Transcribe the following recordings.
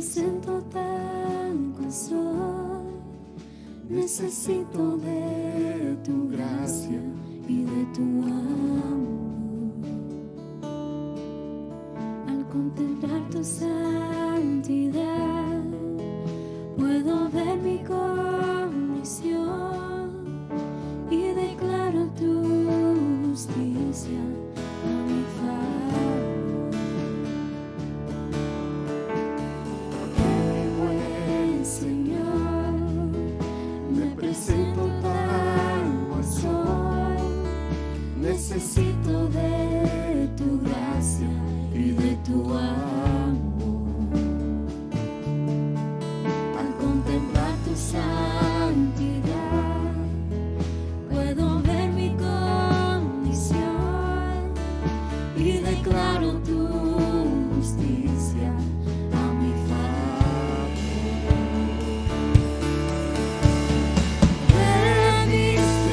presento tal cual soy. Necesito de tu gracia y de tu amor. Al contemplar tu santidad, puedo ver mi condición y declaro tu justicia a mi favor. Mi buen Señor, me presento tal cual soy. Necesito de tu gracia y de tu amor. Al contemplar tu santidad, puedo ver mi condición y declaro tu justicia a mi favor. Revísteme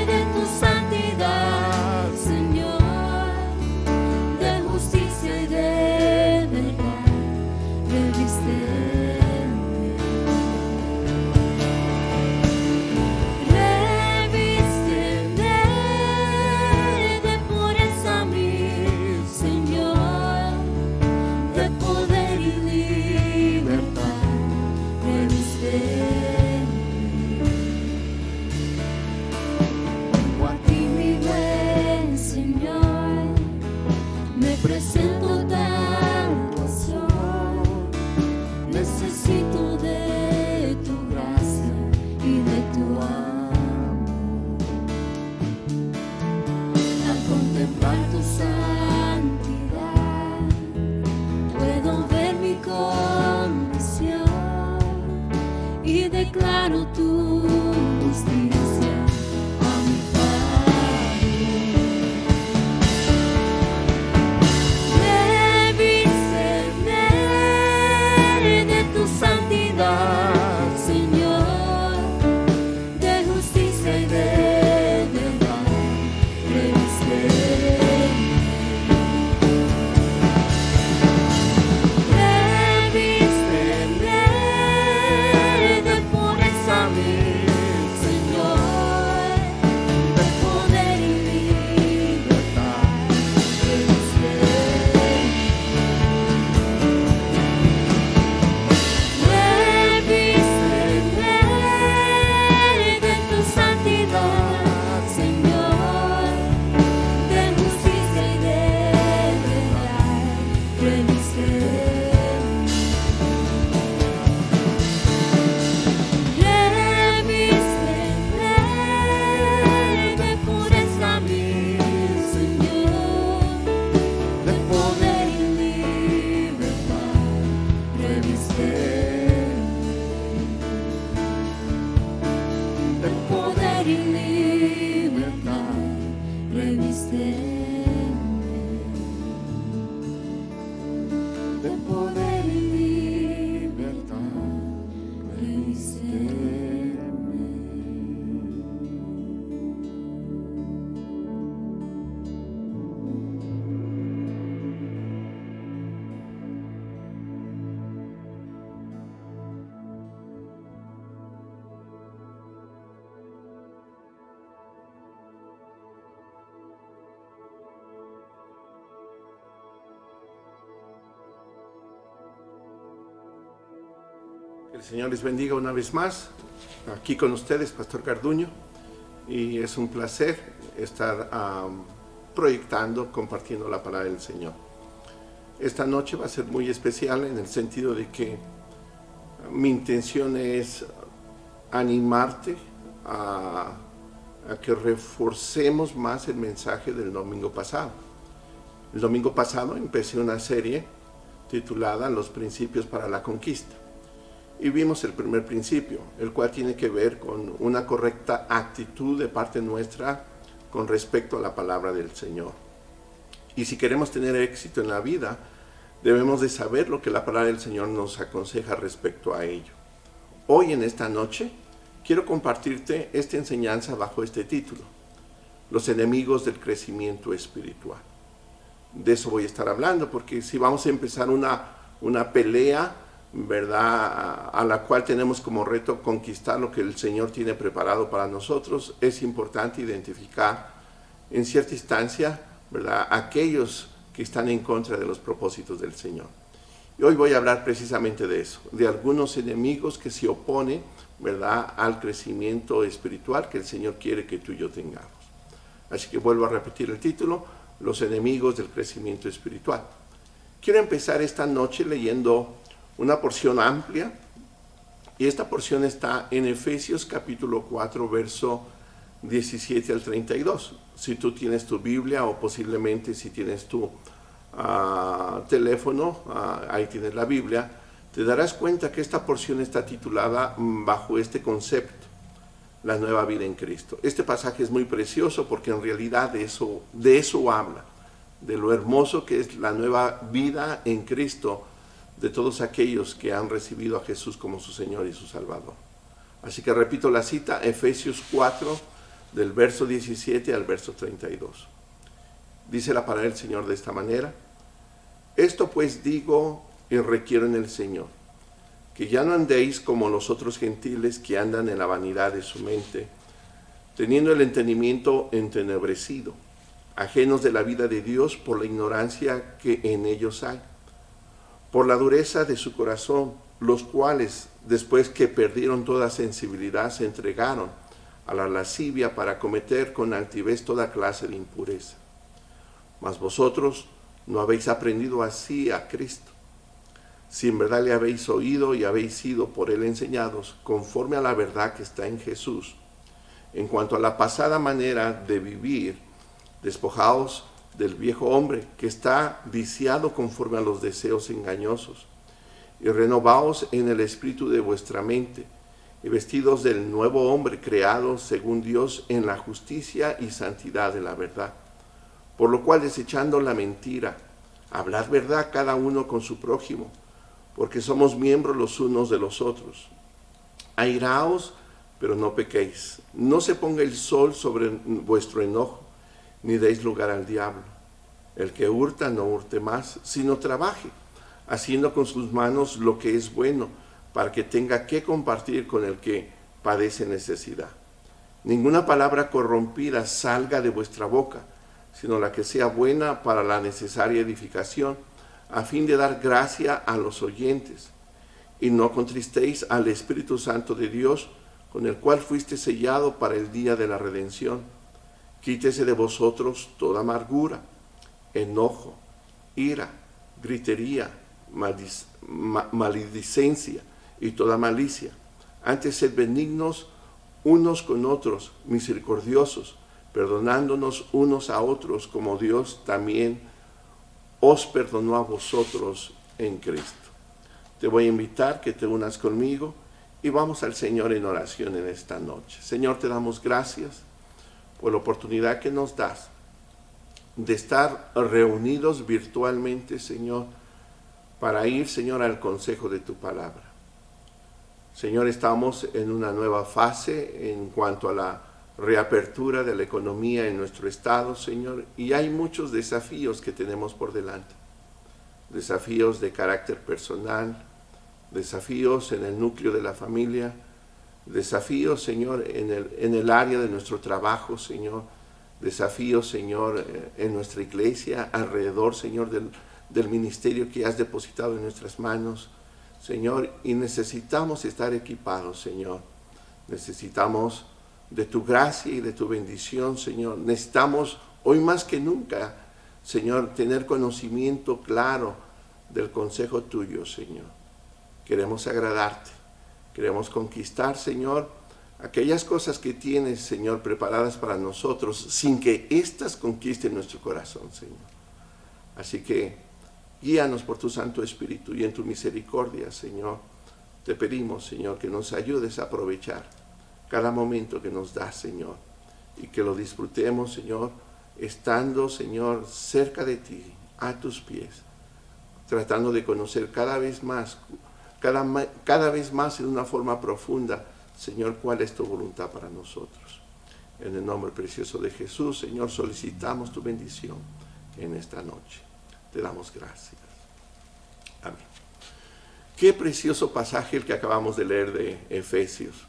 de tu santidad, Señor, de justicia y de verdad. Revísteme. Revísteme de pureza, mi Señor, de poder y libertad. Revísteme. Vengo a ti, mi buen Señor, me presento tal cual soy. Necesito de tu gracia y de tu amor. Al contemplar tu santidad, puedo ver mi condición y declaro tu justicia a mi favor. Revísteme de tu santidad, Señor, de justicia y de verdad. Revísteme. Revísteme de pureza, mi Señor, de poder y libertad. Revísteme. Revísteme de tu santidad, Señor, de justicia y de verdad. Revísteme. Revísteme de pureza, mi Señor, de poder y libertad. Revísteme. De poder y libertad. Revísteme. De poder y libertad. Revísteme. El Señor les bendiga una vez más. Aquí con ustedes, Pastor Garduño. Y es un placer estar proyectando, compartiendo la palabra del Señor. Esta noche va a ser muy especial en el sentido de que mi intención es animarte a que reforcemos más el mensaje del domingo pasado. El domingo pasado empecé una serie titulada Los principios para la conquista. Y vimos el primer principio, el cual tiene que ver con una correcta actitud de parte nuestra con respecto a la palabra del Señor. Y si queremos tener éxito en la vida, debemos de saber lo que la palabra del Señor nos aconseja respecto a ello. Hoy en esta noche quiero compartirte esta enseñanza bajo este título: los enemigos del crecimiento espiritual. de eso voy a estar hablando, porque si vamos a empezar una pelea, ¿verdad?, a la cual tenemos como reto conquistar lo que el Señor tiene preparado para nosotros, es importante identificar en cierta instancia, ¿verdad?, aquellos que están en contra de los propósitos del Señor. Y hoy voy a hablar precisamente de eso, de algunos enemigos que se oponen, ¿verdad?, al crecimiento espiritual que el Señor quiere que tú y yo tengamos. Así que vuelvo a repetir el título: los enemigos del crecimiento espiritual. Quiero empezar esta noche leyendo una porción amplia, y esta porción está en Efesios capítulo 4, verso 17 al 32. Si tú tienes tu Biblia, o posiblemente si tienes tu teléfono, ahí tienes la Biblia, te darás cuenta que esta porción está titulada bajo este concepto: la nueva vida en Cristo. Este pasaje es muy precioso porque en realidad de eso habla, de lo hermoso que es la nueva vida en Cristo de todos aquellos que han recibido a Jesús como su Señor y su Salvador. Así que repito la cita, Efesios 4, del verso 17 al verso 32. Dice la palabra del Señor de esta manera: esto pues digo y requiero en el Señor, que ya no andéis como los otros gentiles que andan en la vanidad de su mente, teniendo el entendimiento entenebrecido, ajenos de la vida de Dios por la ignorancia que en ellos hay, por la dureza de su corazón, los cuales, después que perdieron toda sensibilidad, se entregaron a la lascivia para cometer con altivez toda clase de impureza. Mas vosotros no habéis aprendido así a Cristo, si en verdad le habéis oído y habéis sido por él enseñados, conforme a la verdad que está en Jesús. En cuanto a la pasada manera de vivir, despojaos del viejo hombre que está viciado conforme a los deseos engañosos, y renovaos en el espíritu de vuestra mente, y vestidos del nuevo hombre creado según Dios en la justicia y santidad de la verdad. Por lo cual, desechando la mentira, hablad verdad cada uno con su prójimo, porque somos miembros los unos de los otros. Airaos, pero no pequéis. No se ponga el sol sobre vuestro enojo, ni deis lugar al diablo. El que hurta, no hurte más, sino trabaje, haciendo con sus manos lo que es bueno, para que tenga que compartir con el que padece necesidad. Ninguna palabra corrompida salga de vuestra boca, sino la que sea buena para la necesaria edificación, a fin de dar gracia a los oyentes. Y no contristéis al Espíritu Santo de Dios, con el cual fuiste sellado para el día de la redención. Quítese de vosotros toda amargura, enojo, ira, gritería, maledicencia y toda malicia. Antes sed benignos unos con otros, misericordiosos, perdonándonos unos a otros, como Dios también os perdonó a vosotros en Cristo. Te voy a invitar que te unas conmigo y vamos al Señor en oración en esta noche. Señor, te damos gracias por la oportunidad que nos das de estar reunidos virtualmente, Señor, para ir, Señor, al consejo de tu palabra. Señor, estamos en una nueva fase en cuanto a la reapertura de la economía en nuestro estado, Señor, y hay muchos desafíos que tenemos por delante. Desafíos de carácter personal, desafíos en el núcleo de la familia, desafíos, Señor, en el área de nuestro trabajo, Señor, desafíos, Señor, en nuestra iglesia, alrededor, Señor, del ministerio que has depositado en nuestras manos, Señor, y necesitamos estar equipados, Señor. Necesitamos de tu gracia y de tu bendición, Señor. Necesitamos hoy más que nunca, Señor, tener conocimiento claro del consejo tuyo, Señor. Queremos agradarte, queremos conquistar, Señor, aquellas cosas que tienes, Señor, preparadas para nosotros, sin que éstas conquisten nuestro corazón, Señor. Así que guíanos por tu Santo Espíritu y en tu misericordia, Señor. Te pedimos, Señor, que nos ayudes a aprovechar cada momento que nos das, Señor, y que lo disfrutemos, Señor, estando, Señor, cerca de ti, a tus pies, tratando de conocer cada vez más en una forma profunda, Señor, cuál es tu voluntad para nosotros. En el nombre precioso de Jesús, Señor, solicitamos tu bendición en esta noche. te damos gracias. Amén. Qué precioso pasaje el que acabamos de leer de Efesios.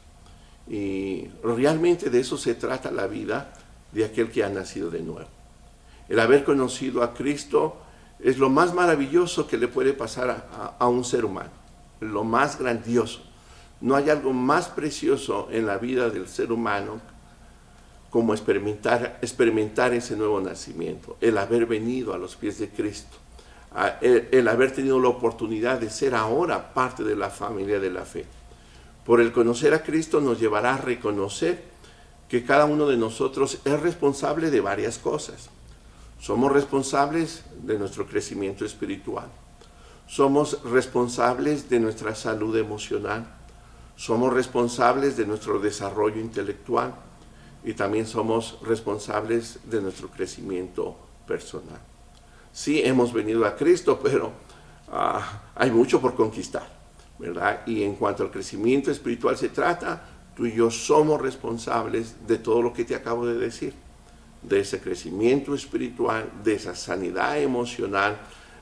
Y realmente de eso se trata la vida de aquel que ha nacido de nuevo. El haber conocido a Cristo es lo más maravilloso que le puede pasar a un ser humano, lo más grandioso. No hay algo más precioso en la vida del ser humano como experimentar ese nuevo nacimiento, el haber venido a los pies de Cristo, el haber tenido la oportunidad de ser ahora parte de la familia de la fe. Por el conocer a Cristo nos llevará a reconocer que cada uno de nosotros es responsable de varias cosas. Somos responsables de nuestro crecimiento espiritual. Somos responsables de nuestra salud emocional. Somos responsables de nuestro desarrollo intelectual. Y también somos responsables de nuestro crecimiento personal. Sí, hemos venido a Cristo, pero hay mucho por conquistar, ¿verdad? Y en cuanto al crecimiento espiritual se trata, tú y yo somos responsables de todo lo que te acabo de decir. De ese crecimiento espiritual, de esa sanidad emocional,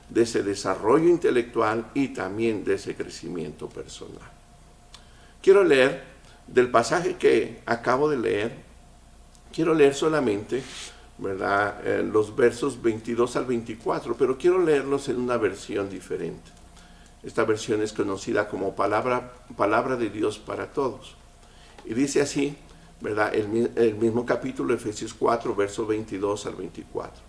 de ese desarrollo intelectual y también de ese crecimiento personal. Quiero leer del pasaje que acabo de leer, quiero leer solamente, ¿verdad?, los versos 22 al 24, pero quiero leerlos en una versión diferente. Esta versión es conocida como palabra de Dios para todos. Y dice así, ¿verdad?, el mismo capítulo, Efesios 4, versos 22 al 24.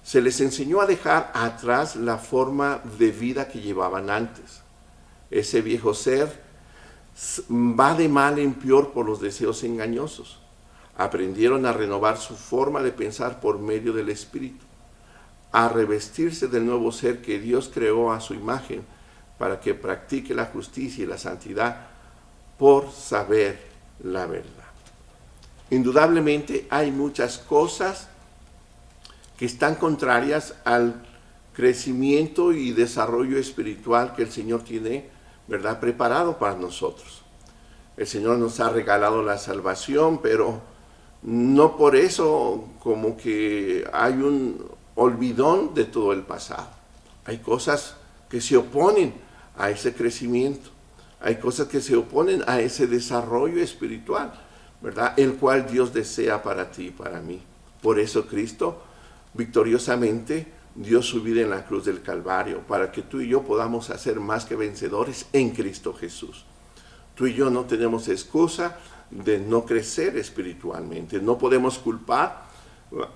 Se les enseñó a dejar atrás la forma de vida que llevaban antes. Ese viejo ser va de mal en peor por los deseos engañosos. Aprendieron a renovar su forma de pensar por medio del Espíritu, a revestirse del nuevo ser que Dios creó a su imagen para que practique la justicia y la santidad por saber la verdad. Indudablemente hay muchas cosas que están contrarias al crecimiento y desarrollo espiritual que el Señor tiene, ¿verdad?, preparado para nosotros. El Señor nos ha regalado la salvación, pero no por eso como que hay un olvidón de todo el pasado. Hay cosas que se oponen a ese crecimiento. Hay cosas que se oponen a ese desarrollo espiritual, ¿verdad?, el cual Dios desea para ti y para mí. Por eso Cristo victoriosamente dio su vida en la cruz del Calvario, para que tú y yo podamos hacer más que vencedores en Cristo Jesús. Tú y yo no tenemos excusa de no crecer espiritualmente. No podemos culpar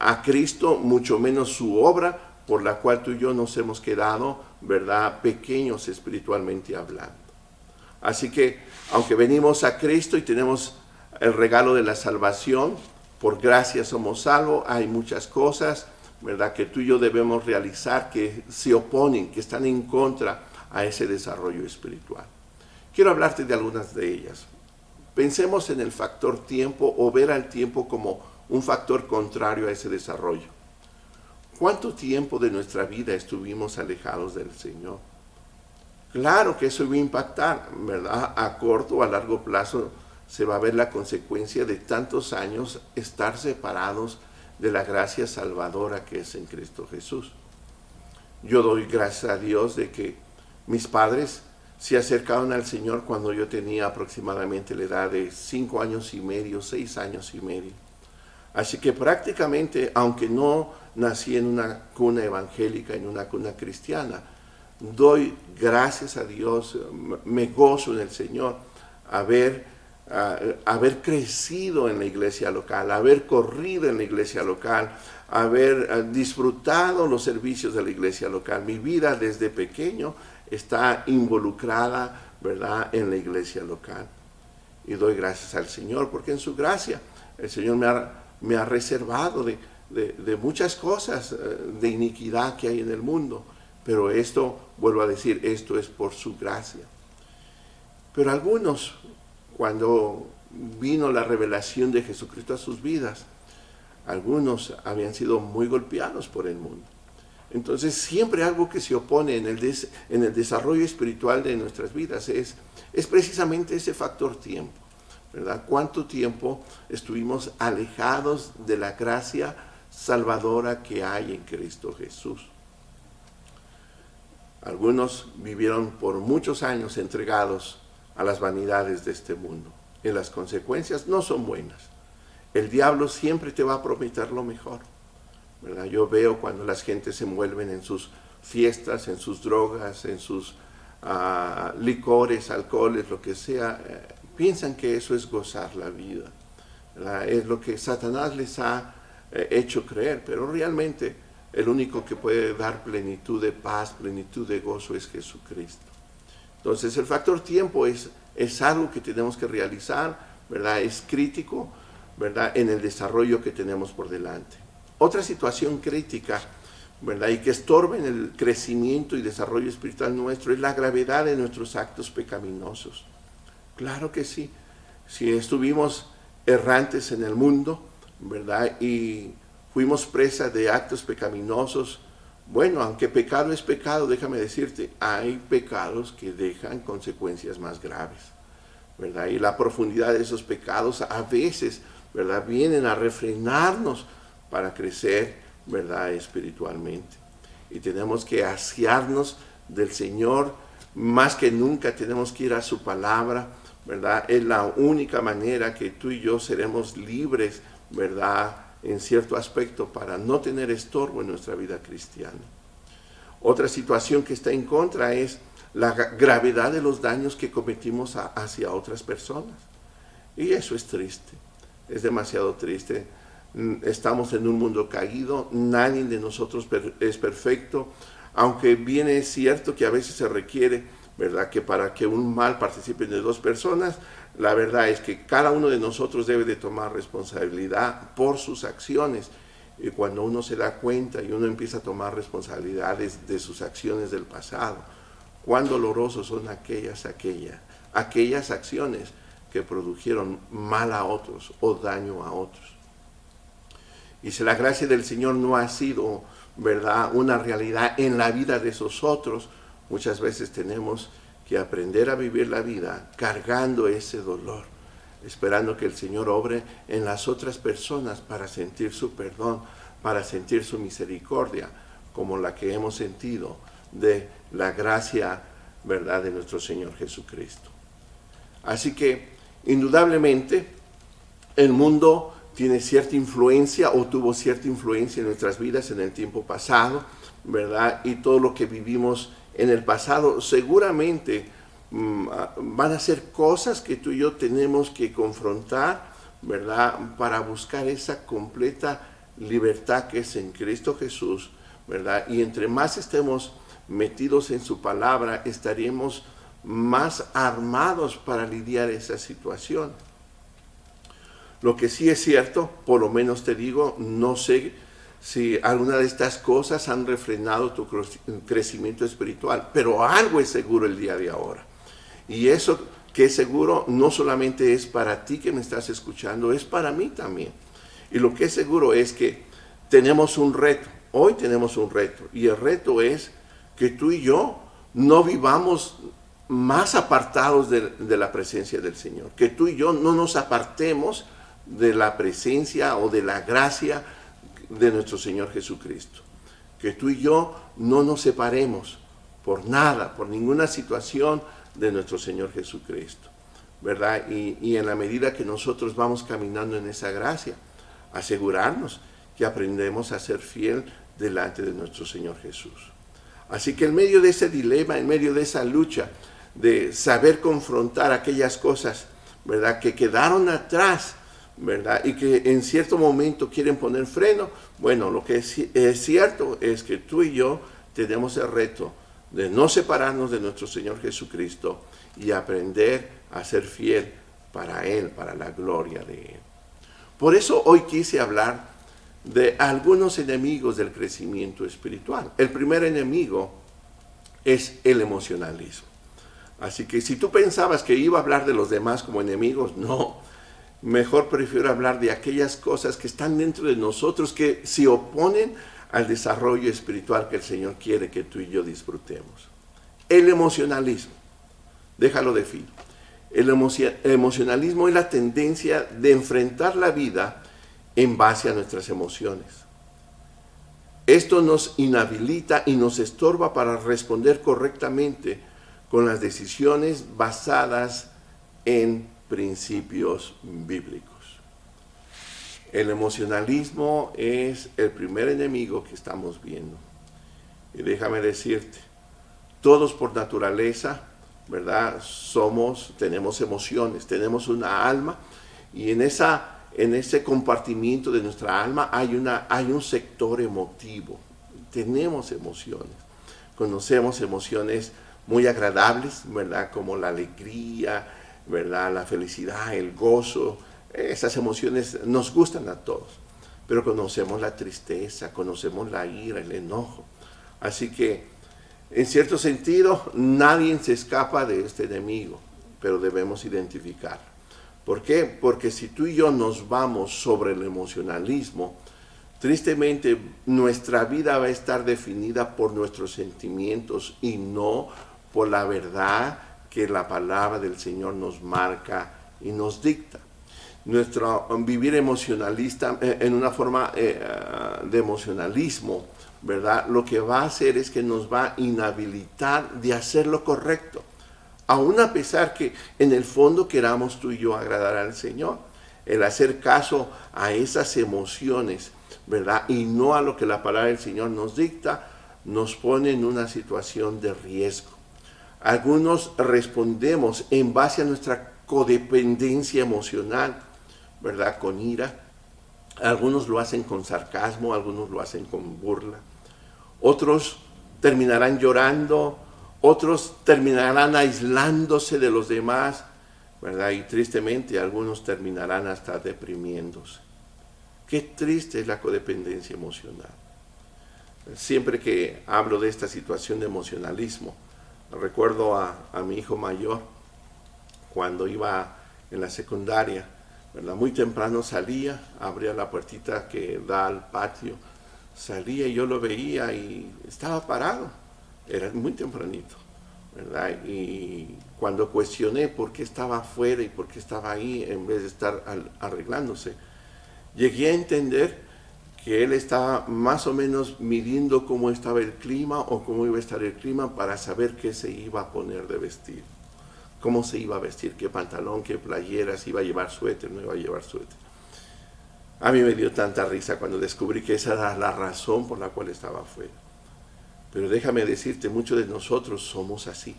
a Cristo, mucho menos su obra, por la cual tú y yo nos hemos quedado, ¿verdad?, pequeños espiritualmente hablando. Así que, aunque venimos a Cristo y tenemos el regalo de la salvación, por gracia somos salvos, hay muchas cosas, ¿verdad?, que tú y yo debemos realizar que se oponen, que están en contra a ese desarrollo espiritual. Quiero hablarte de algunas de ellas. Pensemos en el factor tiempo o ver al tiempo como un factor contrario a ese desarrollo. ¿Cuánto tiempo de nuestra vida estuvimos alejados del Señor? Claro que eso va a impactar, ¿verdad? A corto o a largo plazo se va a ver la consecuencia de tantos años estar separados de la gracia salvadora que es en Cristo Jesús. Yo doy gracias a Dios de que mis padres se acercaron al Señor cuando yo tenía aproximadamente la edad de 5 años y medio, 6 años y medio. Así que prácticamente, aunque no nací en una cuna evangélica, en una cuna cristiana, doy gracias a Dios, me gozo en el Señor, haber crecido en la iglesia local, haber corrido en la iglesia local, haber disfrutado los servicios de la iglesia local. Mi vida desde pequeño está involucrada, ¿verdad?, en la iglesia local. Y doy gracias al Señor, porque en su gracia el Señor me ha reservado de muchas cosas de iniquidad que hay en el mundo. Pero esto, vuelvo a decir, esto es por su gracia. Pero algunos, cuando vino la revelación de Jesucristo a sus vidas, algunos habían sido muy golpeados por el mundo. Entonces siempre algo que se opone en el desarrollo espiritual de nuestras vidas es precisamente ese factor tiempo, ¿verdad? ¿Cuánto tiempo estuvimos alejados de la gracia salvadora que hay en Cristo Jesús? Algunos vivieron por muchos años entregados a las vanidades de este mundo. Y las consecuencias no son buenas. El diablo siempre te va a prometer lo mejor, ¿verdad? Yo veo cuando las gentes se envuelven en sus fiestas, en sus drogas, en sus licores, alcoholes, lo que sea, piensan que eso es gozar la vida, ¿verdad? Es lo que Satanás les ha hecho creer, pero realmente el único que puede dar plenitud de paz, plenitud de gozo es Jesucristo. Entonces el factor tiempo es algo que tenemos que realizar, ¿verdad? Es crítico, ¿verdad? En el desarrollo que tenemos por delante. Otra situación crítica, ¿verdad? Y que estorba en el crecimiento y desarrollo espiritual nuestro es la gravedad de nuestros actos pecaminosos. Claro que sí. Si estuvimos errantes en el mundo, ¿verdad? Y fuimos presa de actos pecaminosos, bueno, aunque pecado es pecado, déjame decirte, hay pecados que dejan consecuencias más graves, ¿verdad? Y la profundidad de esos pecados a veces, ¿verdad?, vienen a refrenarnos para crecer, ¿verdad?, espiritualmente. Y tenemos que asearnos del Señor más que nunca, tenemos que ir a su palabra, ¿verdad? Es la única manera que tú y yo seremos libres, ¿verdad?, en cierto aspecto para no tener estorbo en nuestra vida cristiana. Otra situación que está en contra es la gravedad de los daños que cometimos hacia otras personas. Y eso es triste, es demasiado triste. Estamos en un mundo caído, nadie de nosotros es perfecto, aunque bien es cierto que a veces se requiere, ¿verdad?, que para que un mal participe de dos personas, la verdad es que cada uno de nosotros debe de tomar responsabilidad por sus acciones. Y cuando uno se da cuenta y uno empieza a tomar responsabilidades de sus acciones del pasado, cuán dolorosos son aquellas acciones que produjeron mal a otros o daño a otros. Y si la gracia del Señor no ha sido, ¿verdad?, una realidad en la vida de esos otros, muchas veces tenemos que aprender a vivir la vida cargando ese dolor, esperando que el Señor obre en las otras personas para sentir su perdón, para sentir su misericordia, como la que hemos sentido de la gracia, ¿verdad?, de nuestro Señor Jesucristo. Así que, indudablemente, el mundo tiene cierta influencia o tuvo cierta influencia en nuestras vidas en el tiempo pasado, ¿verdad? Y todo lo que vivimos en el pasado seguramente van a ser cosas que tú y yo tenemos que confrontar, ¿verdad?, para buscar esa completa libertad que es en Cristo Jesús, ¿verdad? Y entre más estemos metidos en su palabra, estaremos más armados para lidiar esa situación. Lo que sí es cierto, por lo menos te digo, no sé si alguna de estas cosas han refrenado tu crecimiento espiritual, pero algo es seguro el día de ahora. Y eso que es seguro no solamente es para ti que me estás escuchando, es para mí también. Y lo que es seguro es que tenemos un reto, hoy tenemos un reto, y el reto es que tú y yo no vivamos más apartados de la presencia del Señor, que tú y yo no nos apartemos de la presencia o de la gracia de nuestro Señor Jesucristo. Que tú y yo no nos separemos por nada, por ninguna situación de nuestro Señor Jesucristo, ¿verdad? Y en la medida que nosotros vamos caminando en esa gracia, asegurarnos que aprendemos a ser fiel delante de nuestro Señor Jesús. Así que en medio de ese dilema, en medio de esa lucha, de saber confrontar aquellas cosas, ¿verdad?, que quedaron atrás, ¿verdad?, y que en cierto momento quieren poner freno, bueno, lo que es cierto es que tú y yo tenemos el reto de no separarnos de nuestro Señor Jesucristo y aprender a ser fiel para Él, para la gloria de Él. Por eso hoy quise hablar de algunos enemigos del crecimiento espiritual. El primer enemigo es el emocionalismo. Así que si tú pensabas que iba a hablar de los demás como enemigos, no. Mejor prefiero hablar de aquellas cosas que están dentro de nosotros que se oponen al desarrollo espiritual que el Señor quiere que tú y yo disfrutemos. El emocionalismo, déjalo defino. El emocionalismo es la tendencia de enfrentar la vida en base a nuestras emociones. Esto nos inhabilita y nos estorba para responder correctamente con las decisiones basadas en principios bíblicos. El emocionalismo es el primer enemigo que estamos viendo. Y déjame decirte, todos por naturaleza, ¿verdad? Tenemos emociones, tenemos una alma, y en ese compartimiento de nuestra alma hay un sector emotivo. Tenemos emociones. Conocemos emociones muy agradables, ¿verdad? Como la alegría, ¿verdad? La felicidad, el gozo. Esas emociones nos gustan a todos. Pero conocemos la tristeza, conocemos la ira, el enojo. Así que, en cierto sentido, nadie se escapa de este enemigo, pero debemos identificarlo. ¿Por qué? Porque si tú y yo nos vamos sobre el emocionalismo, tristemente nuestra vida va a estar definida por nuestros sentimientos y no por la verdad que la palabra del Señor nos marca y nos dicta. Nuestro vivir emocionalista, en una forma de emocionalismo, ¿verdad? Lo que va a hacer es que nos va a inhabilitar de hacer lo correcto. Aún a pesar que en el fondo queramos tú y yo agradar al Señor, el hacer caso a esas emociones, ¿verdad? Y no a lo que la palabra del Señor nos dicta, nos pone en una situación de riesgo. Algunos respondemos en base a nuestra codependencia emocional, ¿verdad? Con ira. Algunos lo hacen con sarcasmo, algunos lo hacen con burla. Otros terminarán llorando, otros terminarán aislándose de los demás, ¿verdad? Y tristemente algunos terminarán hasta deprimiéndose. Qué triste es la codependencia emocional. Siempre que hablo de esta situación de emocionalismo, recuerdo a mi hijo mayor, cuando iba en la secundaria, ¿verdad? Muy temprano salía, abría la puertita que da al patio, salía y yo lo veía y estaba parado, era muy tempranito, ¿verdad? Y cuando cuestioné por qué estaba afuera y por qué estaba ahí en vez de estar arreglándose, llegué a entender que él estaba más o menos midiendo cómo estaba el clima o cómo iba a estar el clima para saber qué se iba a poner de vestir, cómo se iba a vestir, qué pantalón, qué playera, si iba a llevar suéter, no iba a llevar suéter. A mí me dio tanta risa cuando descubrí que esa era la razón por la cual estaba afuera. Pero déjame decirte, muchos de nosotros somos así.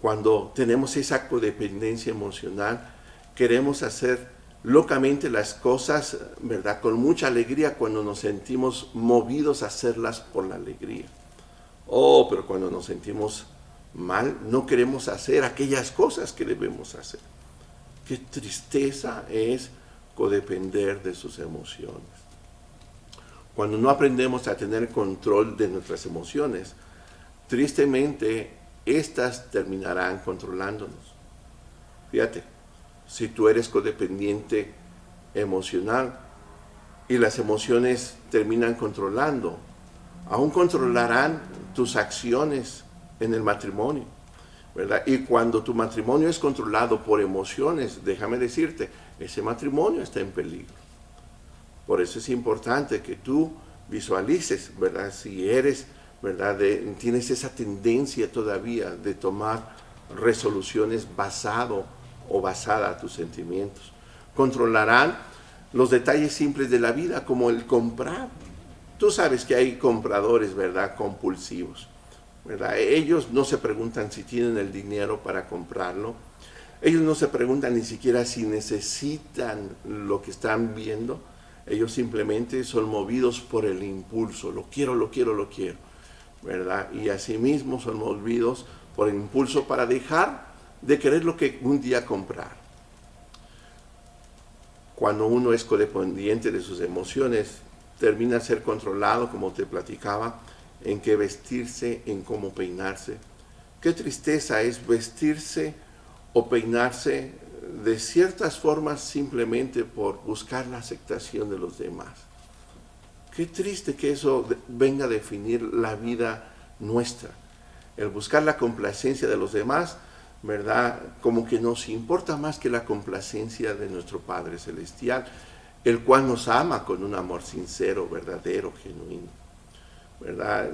Cuando tenemos esa codependencia emocional, queremos hacer locamente las cosas, ¿verdad? Con mucha alegría cuando nos sentimos movidos a hacerlas por la alegría. Oh, pero cuando nos sentimos mal, no queremos hacer aquellas cosas que debemos hacer. Qué tristeza es codepender de sus emociones. Cuando no aprendemos a tener control de nuestras emociones, tristemente, estas terminarán controlándonos. Fíjate, si tú eres codependiente emocional y las emociones terminan controlando, aún controlarán tus acciones en el matrimonio, ¿verdad? Y cuando tu matrimonio es controlado por emociones, déjame decirte, ese matrimonio está en peligro. Por eso es importante que tú visualices, ¿verdad? Si eres, ¿verdad? Tienes esa tendencia todavía de tomar resoluciones basada a tus sentimientos. Controlarán los detalles simples de la vida, como el comprar. Tú sabes que hay compradores, ¿verdad? Compulsivos, ¿verdad? Ellos no se preguntan si tienen el dinero para comprarlo. Ellos no se preguntan ni siquiera si necesitan lo que están viendo. Ellos simplemente son movidos por el impulso. Lo quiero, ¿verdad? Y asimismo son movidos por el impulso para dejar de querer lo que un día comprar. Cuando uno es codependiente de sus emociones, termina a ser controlado, como te platicaba, en qué vestirse, en cómo peinarse. Qué tristeza es vestirse o peinarse de ciertas formas simplemente por buscar la aceptación de los demás. Qué triste que eso venga a definir la vida nuestra. El buscar la complacencia de los demás, ¿verdad? Como que nos importa más que la complacencia de nuestro Padre Celestial, el cual nos ama con un amor sincero, verdadero, genuino. ¿verdad?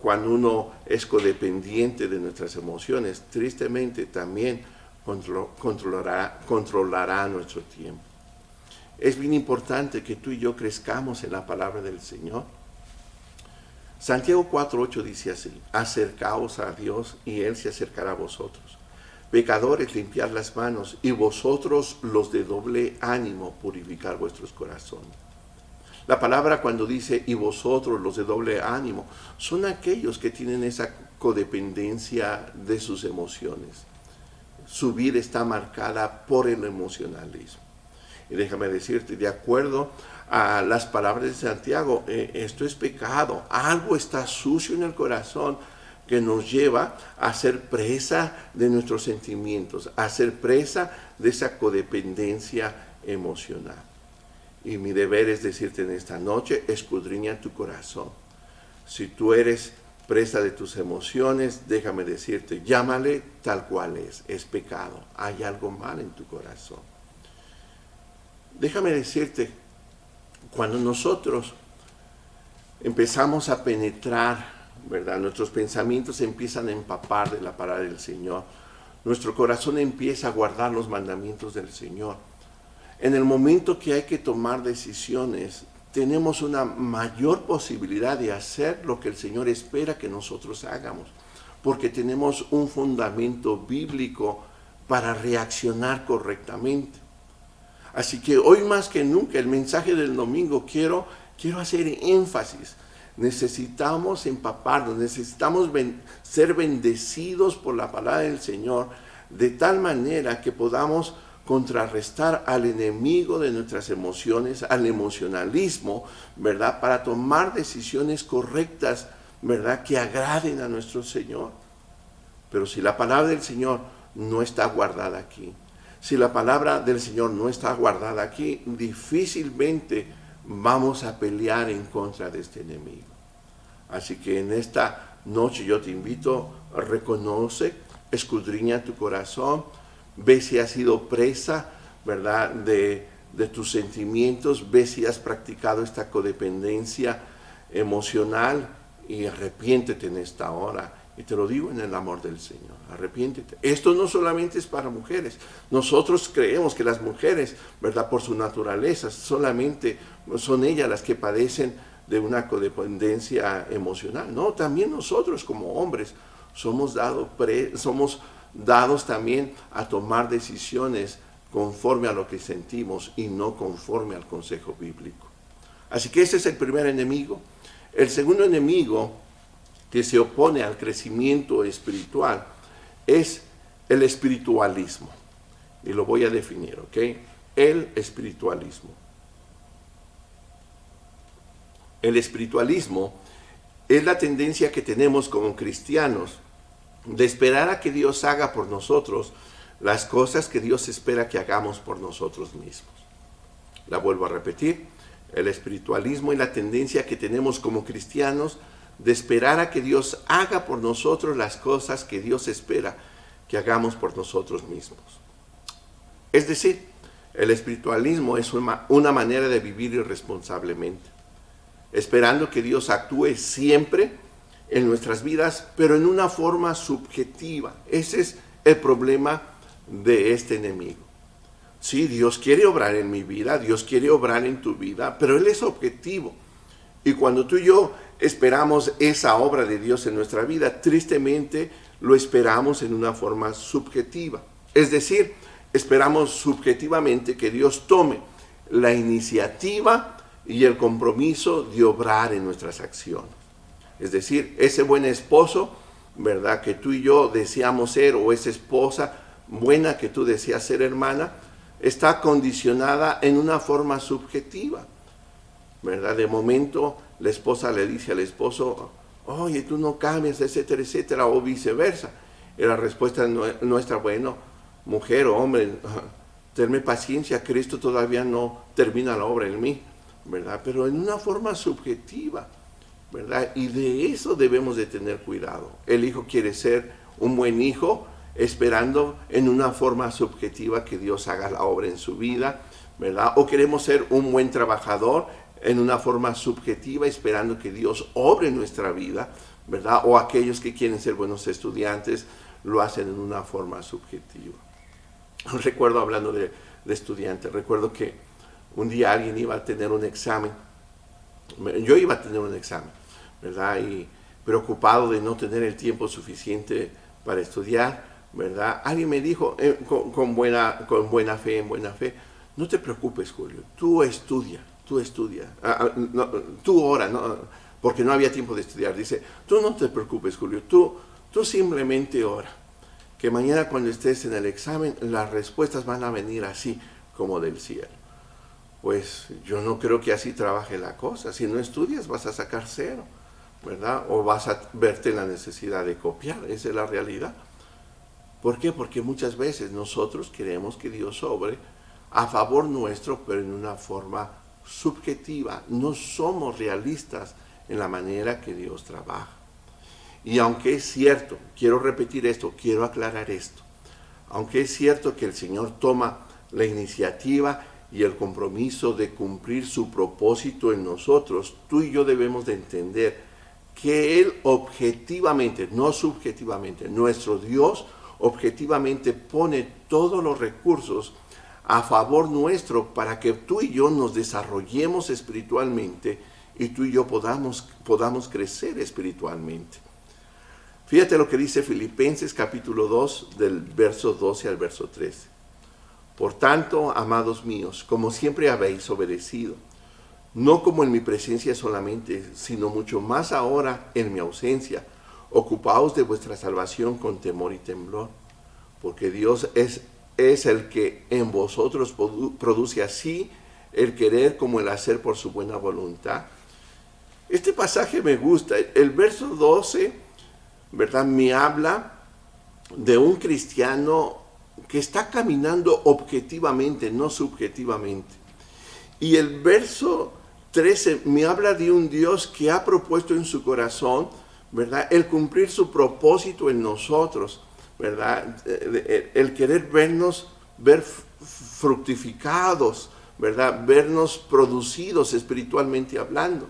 Cuando uno es codependiente de nuestras emociones, tristemente también controlará nuestro tiempo. Es bien importante que tú y yo crezcamos en la palabra del Señor. Santiago 4:8 dice así: acercaos a Dios y Él se acercará a vosotros. Pecadores, limpiad las manos, y vosotros los de doble ánimo, purificar vuestros corazones. La palabra cuando dice y vosotros los de doble ánimo, son aquellos que tienen esa codependencia de sus emociones. Su vida está marcada por el emocionalismo. Y déjame decirte, de acuerdo a las palabras de Santiago, esto es pecado. Algo está sucio en el corazón que nos lleva a ser presa de nuestros sentimientos, a ser presa de esa codependencia emocional. Y mi deber es decirte en esta noche, escudriña tu corazón. Si tú eres presa de tus emociones, déjame decirte, llámale tal cual es pecado. Hay algo mal en tu corazón. Déjame decirte, cuando nosotros empezamos a penetrar, ¿verdad? Nuestros pensamientos empiezan a empapar de la palabra del Señor. Nuestro corazón empieza a guardar los mandamientos del Señor. En el momento que hay que tomar decisiones, tenemos una mayor posibilidad de hacer lo que el Señor espera que nosotros hagamos, porque tenemos un fundamento bíblico para reaccionar correctamente. Así que hoy más que nunca, el mensaje del domingo, quiero hacer énfasis. Necesitamos empaparnos, necesitamos ser bendecidos por la palabra del Señor, de tal manera que podamos contrarrestar al enemigo de nuestras emociones, al emocionalismo, ¿verdad? Para tomar decisiones correctas, ¿verdad? Que agraden a nuestro Señor. Pero si la palabra del Señor no está guardada aquí, si la palabra del Señor no está guardada aquí, difícilmente vamos a pelear en contra de este enemigo. Así que en esta noche yo te invito, reconoce, escudriña tu corazón, ve si has sido presa, ¿verdad?, de tus sentimientos, ve si has practicado esta codependencia emocional y arrepiéntete en esta hora. Y te lo digo en el amor del Señor, arrepiéntete. Esto no solamente es para mujeres. Nosotros creemos que las mujeres, ¿verdad?, por su naturaleza, solamente son ellas las que padecen de una codependencia emocional. No, también nosotros como hombres somos dados también a tomar decisiones conforme a lo que sentimos y no conforme al consejo bíblico. Así que ese es el primer enemigo. El segundo enemigo que se opone al crecimiento espiritual es el espiritualismo. Y lo voy a definir, ¿ok? El espiritualismo. El espiritualismo es la tendencia que tenemos como cristianos de esperar a que Dios haga por nosotros las cosas que Dios espera que hagamos por nosotros mismos. La vuelvo a repetir, el espiritualismo es la tendencia que tenemos como cristianos de esperar a que Dios haga por nosotros las cosas que Dios espera que hagamos por nosotros mismos. Es decir, el espiritualismo es una manera de vivir irresponsablemente, esperando que Dios actúe siempre en nuestras vidas, pero en una forma subjetiva. Ese es el problema de este enemigo. Sí, Dios quiere obrar en mi vida, Dios quiere obrar en tu vida, pero Él es objetivo. Y cuando tú y yo esperamos esa obra de Dios en nuestra vida, tristemente lo esperamos en una forma subjetiva. Es decir, esperamos subjetivamente que Dios tome la iniciativa y el compromiso de obrar en nuestras acciones. Es decir, ese buen esposo, ¿verdad?, que tú y yo deseamos ser, o esa esposa buena que tú deseas ser, hermana, está condicionada en una forma subjetiva, ¿verdad? De momento la esposa le dice al esposo, oye, tú no cambias, etcétera, etcétera, o viceversa. Y la respuesta nuestra, bueno, mujer o hombre, tenme paciencia, Cristo todavía no termina la obra en mí, ¿verdad? Pero en una forma subjetiva, ¿verdad? Y de eso debemos de tener cuidado. El hijo quiere ser un buen hijo, esperando en una forma subjetiva que Dios haga la obra en su vida, ¿verdad? O queremos ser un buen trabajador, en una forma subjetiva, esperando que Dios obre en nuestra vida, ¿verdad? O aquellos que quieren ser buenos estudiantes lo hacen en una forma subjetiva. Recuerdo, hablando de estudiantes, recuerdo que un día alguien iba a tener un examen. Yo iba a tener un examen, ¿verdad? Y preocupado de no tener el tiempo suficiente para estudiar, ¿verdad? Alguien me dijo con buena fe, no te preocupes, Julio, tú estudia. No, tú ora, ¿no? Porque no había tiempo de estudiar. Dice, tú no te preocupes, Julio, tú simplemente ora. Que mañana cuando estés en el examen, las respuestas van a venir así como del cielo. Pues yo no creo que así trabaje la cosa. Si no estudias vas a sacar 0, ¿verdad? O vas a verte en la necesidad de copiar. Esa es la realidad. ¿Por qué? Porque muchas veces nosotros queremos que Dios obre a favor nuestro, pero en una forma subjetiva. No somos realistas en la manera que Dios trabaja. Y aunque es cierto, quiero repetir esto, quiero aclarar esto, aunque es cierto que el Señor toma la iniciativa y el compromiso de cumplir su propósito en nosotros, tú y yo debemos de entender que Él objetivamente, no subjetivamente, nuestro Dios objetivamente pone todos los recursos a favor nuestro para que tú y yo nos desarrollemos espiritualmente y tú y yo podamos crecer espiritualmente. Fíjate lo que dice Filipenses capítulo 2 del verso 12 al verso 13. Por tanto, amados míos, como siempre habéis obedecido, no como en mi presencia solamente, sino mucho más ahora en mi ausencia, ocupaos de vuestra salvación con temor y temblor, porque Dios es el que en vosotros produce así el querer como el hacer por su buena voluntad. Este pasaje me gusta. El verso 12, ¿verdad?, me habla de un cristiano que está caminando objetivamente, no subjetivamente. Y el verso 13 me habla de un Dios que ha propuesto en su corazón, ¿verdad?, el cumplir su propósito en nosotros, ¿verdad?, el querer ver fructificados, ¿verdad?, vernos producidos espiritualmente hablando.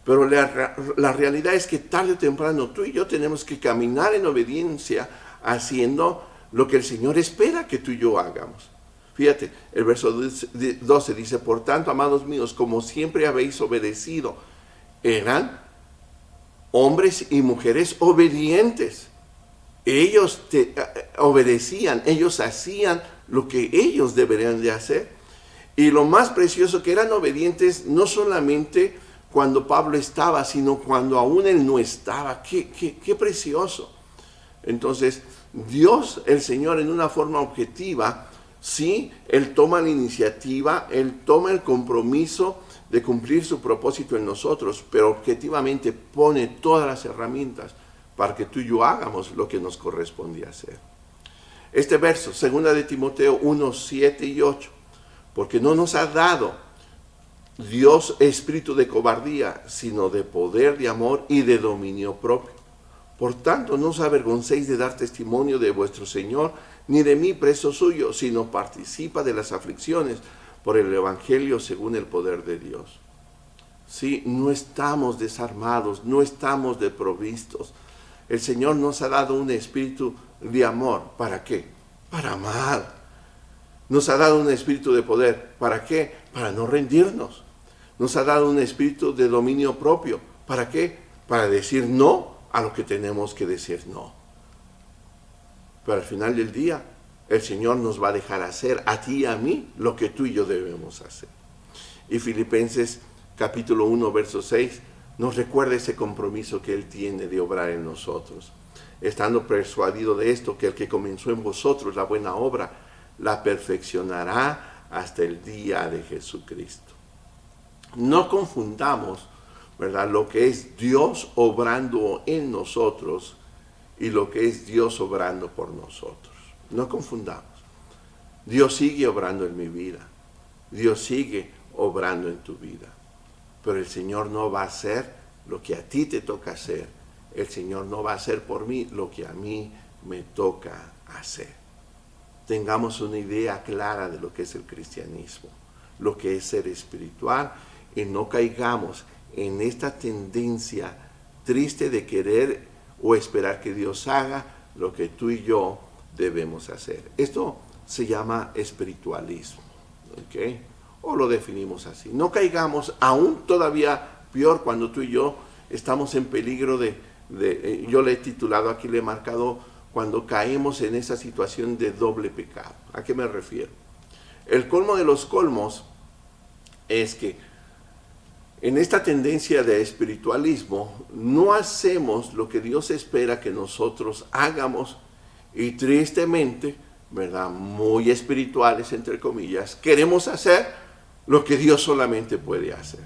Pero la realidad es que tarde o temprano tú y yo tenemos que caminar en obediencia haciendo lo que el Señor espera que tú y yo hagamos. Fíjate, el verso 12 dice, por tanto, amados míos, como siempre habéis obedecido, eran hombres y mujeres obedientes. Ellos obedecían, ellos hacían lo que ellos deberían de hacer. Y lo más precioso, que eran obedientes no solamente cuando Pablo estaba, sino cuando aún él no estaba. Qué precioso. Entonces, Dios, el Señor, en una forma objetiva, sí, Él toma la iniciativa, Él toma el compromiso de cumplir su propósito en nosotros, pero objetivamente pone todas las herramientas para que tú y yo hagamos lo que nos corresponde hacer. Este verso, 2 de Timoteo 1, 7 y 8, porque no nos ha dado Dios espíritu de cobardía, sino de poder, de amor y de dominio propio. Por tanto, no os avergoncéis de dar testimonio de vuestro Señor, ni de mí preso suyo, sino participa de las aflicciones por el Evangelio según el poder de Dios. Sí, no estamos desarmados, no estamos desprovistos. El Señor nos ha dado un espíritu de amor. ¿Para qué? Para amar. Nos ha dado un espíritu de poder. ¿Para qué? Para no rendirnos. Nos ha dado un espíritu de dominio propio. ¿Para qué? Para decir no a lo que tenemos que decir no. Pero al final del día, el Señor nos va a dejar hacer a ti y a mí lo que tú y yo debemos hacer. Y Filipenses capítulo 1, verso 6, nos recuerda ese compromiso que Él tiene de obrar en nosotros. Estando persuadido de esto, que el que comenzó en vosotros la buena obra, la perfeccionará hasta el día de Jesucristo. No confundamos, ¿verdad?, lo que es Dios obrando en nosotros y lo que es Dios obrando por nosotros. No confundamos. Dios sigue obrando en mi vida. Dios sigue obrando en tu vida. Pero el Señor no va a hacer lo que a ti te toca hacer. El Señor no va a hacer por mí lo que a mí me toca hacer. Tengamos una idea clara de lo que es el cristianismo, lo que es ser espiritual y no caigamos en esta tendencia triste de querer o esperar que Dios haga lo que tú y yo debemos hacer. Esto se llama espiritualismo, ¿ok? O lo definimos así. No caigamos aún todavía peor cuando tú y yo estamos en peligro yo le he titulado, aquí le he marcado, cuando caemos en esa situación de doble pecado. ¿A qué me refiero? El colmo de los colmos es que en esta tendencia de espiritualismo no hacemos lo que Dios espera que nosotros hagamos y tristemente, ¿verdad? Muy espirituales, entre comillas, queremos hacer lo que Dios solamente puede hacer.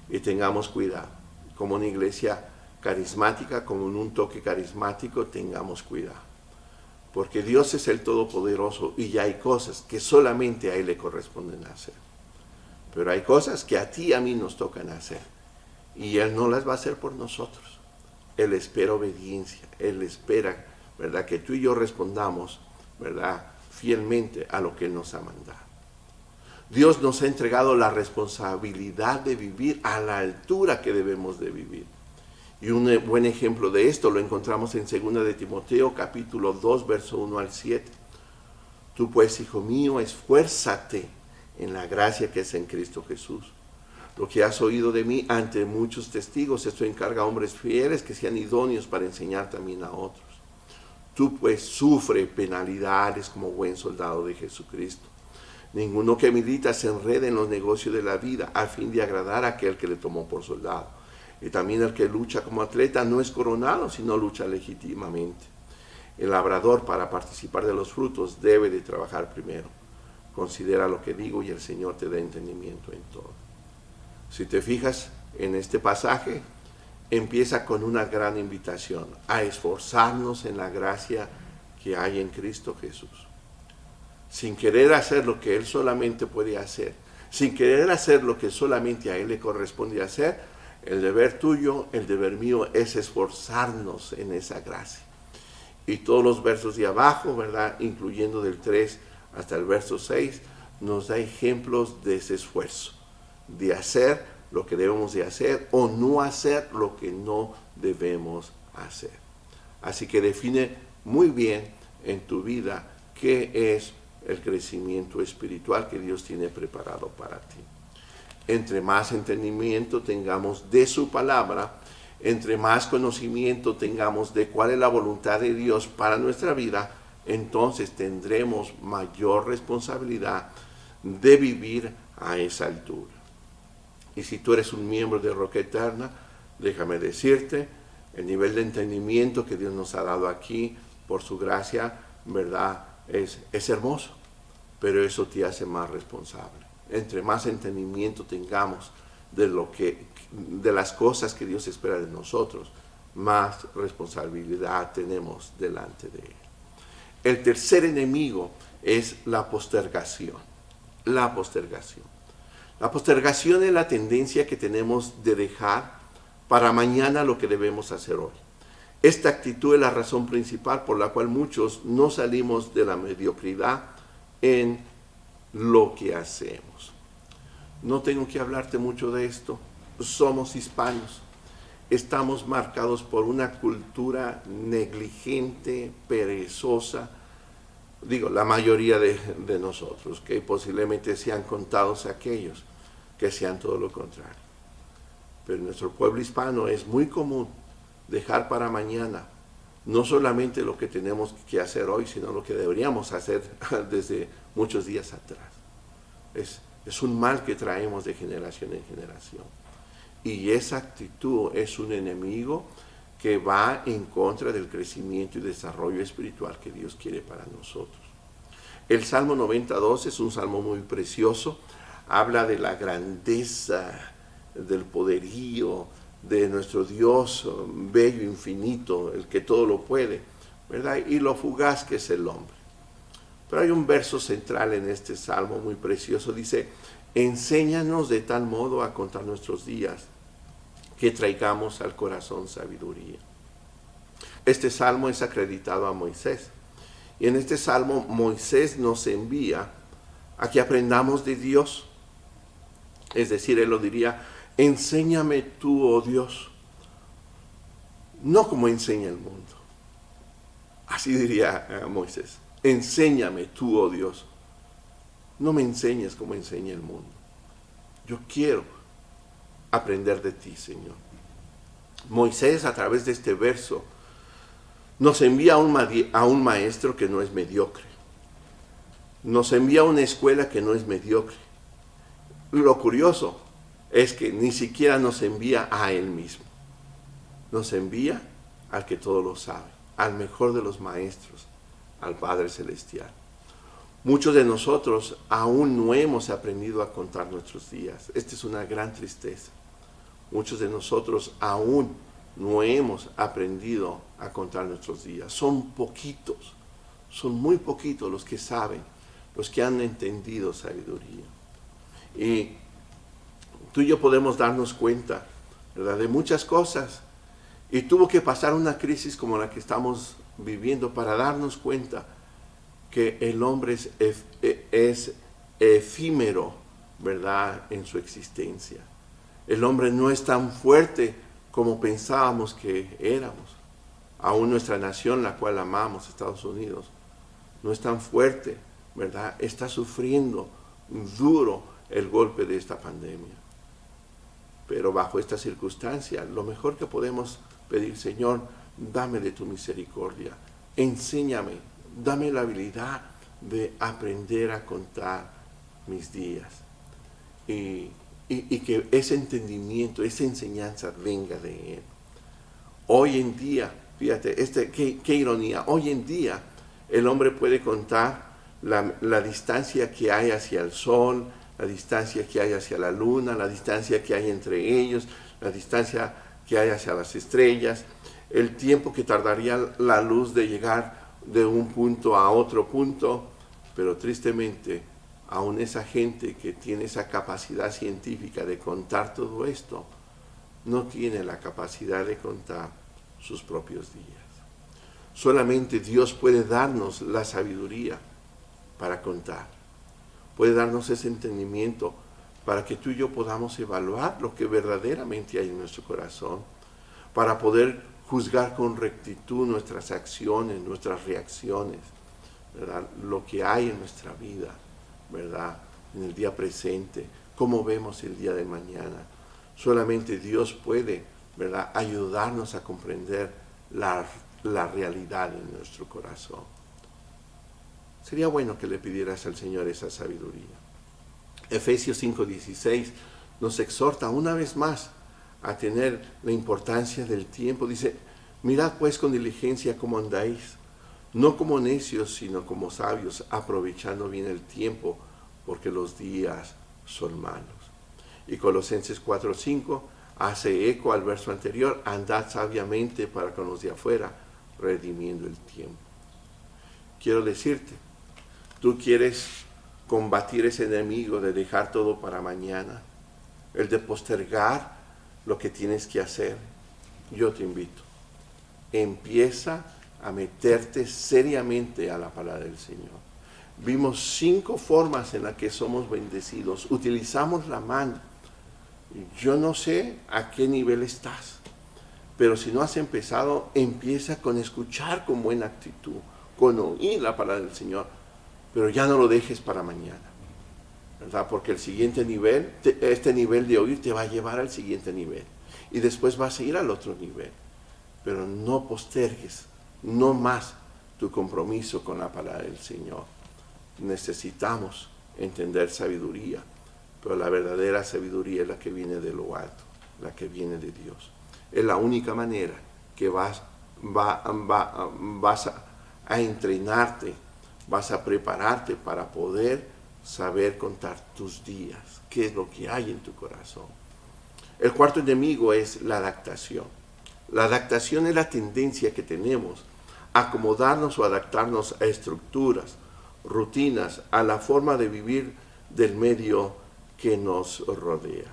Y tengamos cuidado, como una iglesia carismática, como en un toque carismático, tengamos cuidado. Porque Dios es el Todopoderoso y ya hay cosas que solamente a Él le corresponden hacer. Pero hay cosas que a ti y a mí nos tocan hacer. Y Él no las va a hacer por nosotros. Él espera obediencia. Él espera, ¿verdad?, que tú y yo respondamos, ¿verdad?, fielmente a lo que Él nos ha mandado. Dios nos ha entregado la responsabilidad de vivir a la altura que debemos de vivir. Y un buen ejemplo de esto lo encontramos en 2 de Timoteo, capítulo 2, verso 1 al 7. Tú pues, hijo mío, esfuérzate en la gracia que es en Cristo Jesús. Lo que has oído de mí ante muchos testigos, esto encarga a hombres fieles que sean idóneos para enseñar también a otros. Tú pues sufre penalidades como buen soldado de Jesucristo. Ninguno que milita se enrede en los negocios de la vida a fin de agradar a aquel que le tomó por soldado. Y también el que lucha como atleta no es coronado, sino lucha legítimamente. El labrador, para participar de los frutos, debe de trabajar primero. Considera lo que digo y el Señor te da entendimiento en todo. Si te fijas en este pasaje, empieza con una gran invitación a esforzarnos en la gracia que hay en Cristo Jesús. Sin querer hacer lo que Él solamente puede hacer, sin querer hacer lo que solamente a Él le corresponde hacer, el deber tuyo, el deber mío es esforzarnos en esa gracia. Y todos los versos de abajo, ¿verdad?, incluyendo del 3 hasta el verso 6, nos da ejemplos de ese esfuerzo, de hacer lo que debemos de hacer o no hacer lo que no debemos hacer. Así que define muy bien en tu vida qué es el crecimiento espiritual que Dios tiene preparado para ti. Entre más entendimiento tengamos de su palabra, entre más conocimiento tengamos de cuál es la voluntad de Dios para nuestra vida, entonces tendremos mayor responsabilidad de vivir a esa altura. Y si tú eres un miembro de Roca Eterna, déjame decirte, el nivel de entendimiento que Dios nos ha dado aquí, por su gracia, ¿verdad?, es hermoso, pero eso te hace más responsable. Entre más entendimiento tengamos de las cosas que Dios espera de nosotros, más responsabilidad tenemos delante de Él. El tercer enemigo es la postergación. La postergación. La postergación es la tendencia que tenemos de dejar para mañana lo que debemos hacer hoy. Esta actitud es la razón principal por la cual muchos no salimos de la mediocridad en lo que hacemos. No tengo que hablarte mucho de esto. Somos hispanos. Estamos marcados por una cultura negligente, perezosa. Digo, la mayoría de nosotros, que posiblemente sean contados aquellos que sean todo lo contrario. Pero en nuestro pueblo hispano es muy común dejar para mañana no solamente lo que tenemos que hacer hoy, sino lo que deberíamos hacer desde muchos días atrás. Es un mal que traemos de generación en generación. Y esa actitud es un enemigo que va en contra del crecimiento y desarrollo espiritual que Dios quiere para nosotros. El Salmo 92 es un salmo muy precioso. Habla de la grandeza, del poderío de nuestro Dios bello, infinito, el que todo lo puede, ¿verdad? Y lo fugaz que es el hombre. Pero hay un verso central en este salmo muy precioso. Dice, enséñanos de tal modo a contar nuestros días que traigamos al corazón sabiduría. Este salmo es acreditado a Moisés. Y en este salmo Moisés nos envía a que aprendamos de Dios Es decir, él lo diría, enséñame tú, oh Dios, no como enseña el mundo. Así diría Moisés, enséñame tú, oh Dios, no me enseñes como enseña el mundo. Yo quiero aprender de ti, Señor. Moisés, a través de este verso, nos envía a un maestro que no es mediocre. Nos envía a una escuela que no es mediocre. Lo curioso es que ni siquiera nos envía a él mismo. Nos envía al que todo lo sabe, al mejor de los maestros, al Padre Celestial. Muchos de nosotros aún no hemos aprendido a contar nuestros días. Esta es una gran tristeza. Muchos de nosotros aún no hemos aprendido a contar nuestros días. Son poquitos, son muy poquitos los que saben, los que han entendido sabiduría. Y tú y yo podemos darnos cuenta, ¿verdad?, de muchas cosas. Y tuvo que pasar una crisis como la que estamos viviendo para darnos cuenta que el hombre es efímero, ¿verdad?, en su existencia. El hombre no es tan fuerte como pensábamos que éramos. Aún nuestra nación, la cual amamos, Estados Unidos, no es tan fuerte, ¿verdad? Está sufriendo duro el golpe de esta pandemia. Pero bajo esta circunstancia, lo mejor que podemos pedir, Señor, dame de tu misericordia, enséñame, dame la habilidad de aprender a contar mis días. Y que ese entendimiento, esa enseñanza venga de Él. Hoy en día, fíjate, qué ironía, hoy en día el hombre puede contar la distancia que hay hacia el sol, la distancia que hay hacia la luna, la distancia que hay entre ellos, la distancia que hay hacia las estrellas, el tiempo que tardaría la luz de llegar de un punto a otro punto, pero tristemente, aún esa gente que tiene esa capacidad científica de contar todo esto, no tiene la capacidad de contar sus propios días. Solamente Dios puede darnos la sabiduría para contar. Puede darnos ese entendimiento para que tú y yo podamos evaluar lo que verdaderamente hay en nuestro corazón, para poder juzgar con rectitud nuestras acciones, nuestras reacciones, ¿verdad?, lo que hay en nuestra vida, ¿verdad?, en el día presente, cómo vemos el día de mañana. Solamente Dios puede, ¿verdad?, ayudarnos a comprender la realidad en nuestro corazón. Sería bueno que le pidieras al Señor esa sabiduría. Efesios 5:16 nos exhorta una vez más a tener la importancia del tiempo. Dice, mirad pues con diligencia cómo andáis, no como necios, sino como sabios, aprovechando bien el tiempo, porque los días son malos. Y Colosenses 4:5 hace eco al verso anterior, andad sabiamente para con los de afuera, redimiendo el tiempo. Quiero decirte, tú quieres combatir ese enemigo de dejar todo para mañana, el de postergar lo que tienes que hacer. Yo te invito, empieza a meterte seriamente a la palabra del Señor. Vimos 5 formas en las que somos bendecidos. Utilizamos la mano. Yo no sé a qué nivel estás, pero si no has empezado, empieza con escuchar con buena actitud, con oír la palabra del Señor, pero ya no lo dejes para mañana, ¿verdad? Porque el siguiente nivel, este nivel de oír te va a llevar al siguiente nivel y después vas a ir al otro nivel, pero no postergues, no más tu compromiso con la palabra del Señor. Necesitamos entender sabiduría, pero la verdadera sabiduría es la que viene de lo alto, la que viene de Dios. Es la única manera que vas a entrenarte, vas a prepararte para poder saber contar tus días, qué es lo que hay en tu corazón. El cuarto enemigo es la adaptación. La adaptación es la tendencia que tenemos a acomodarnos o adaptarnos a estructuras, rutinas, a la forma de vivir del medio que nos rodea.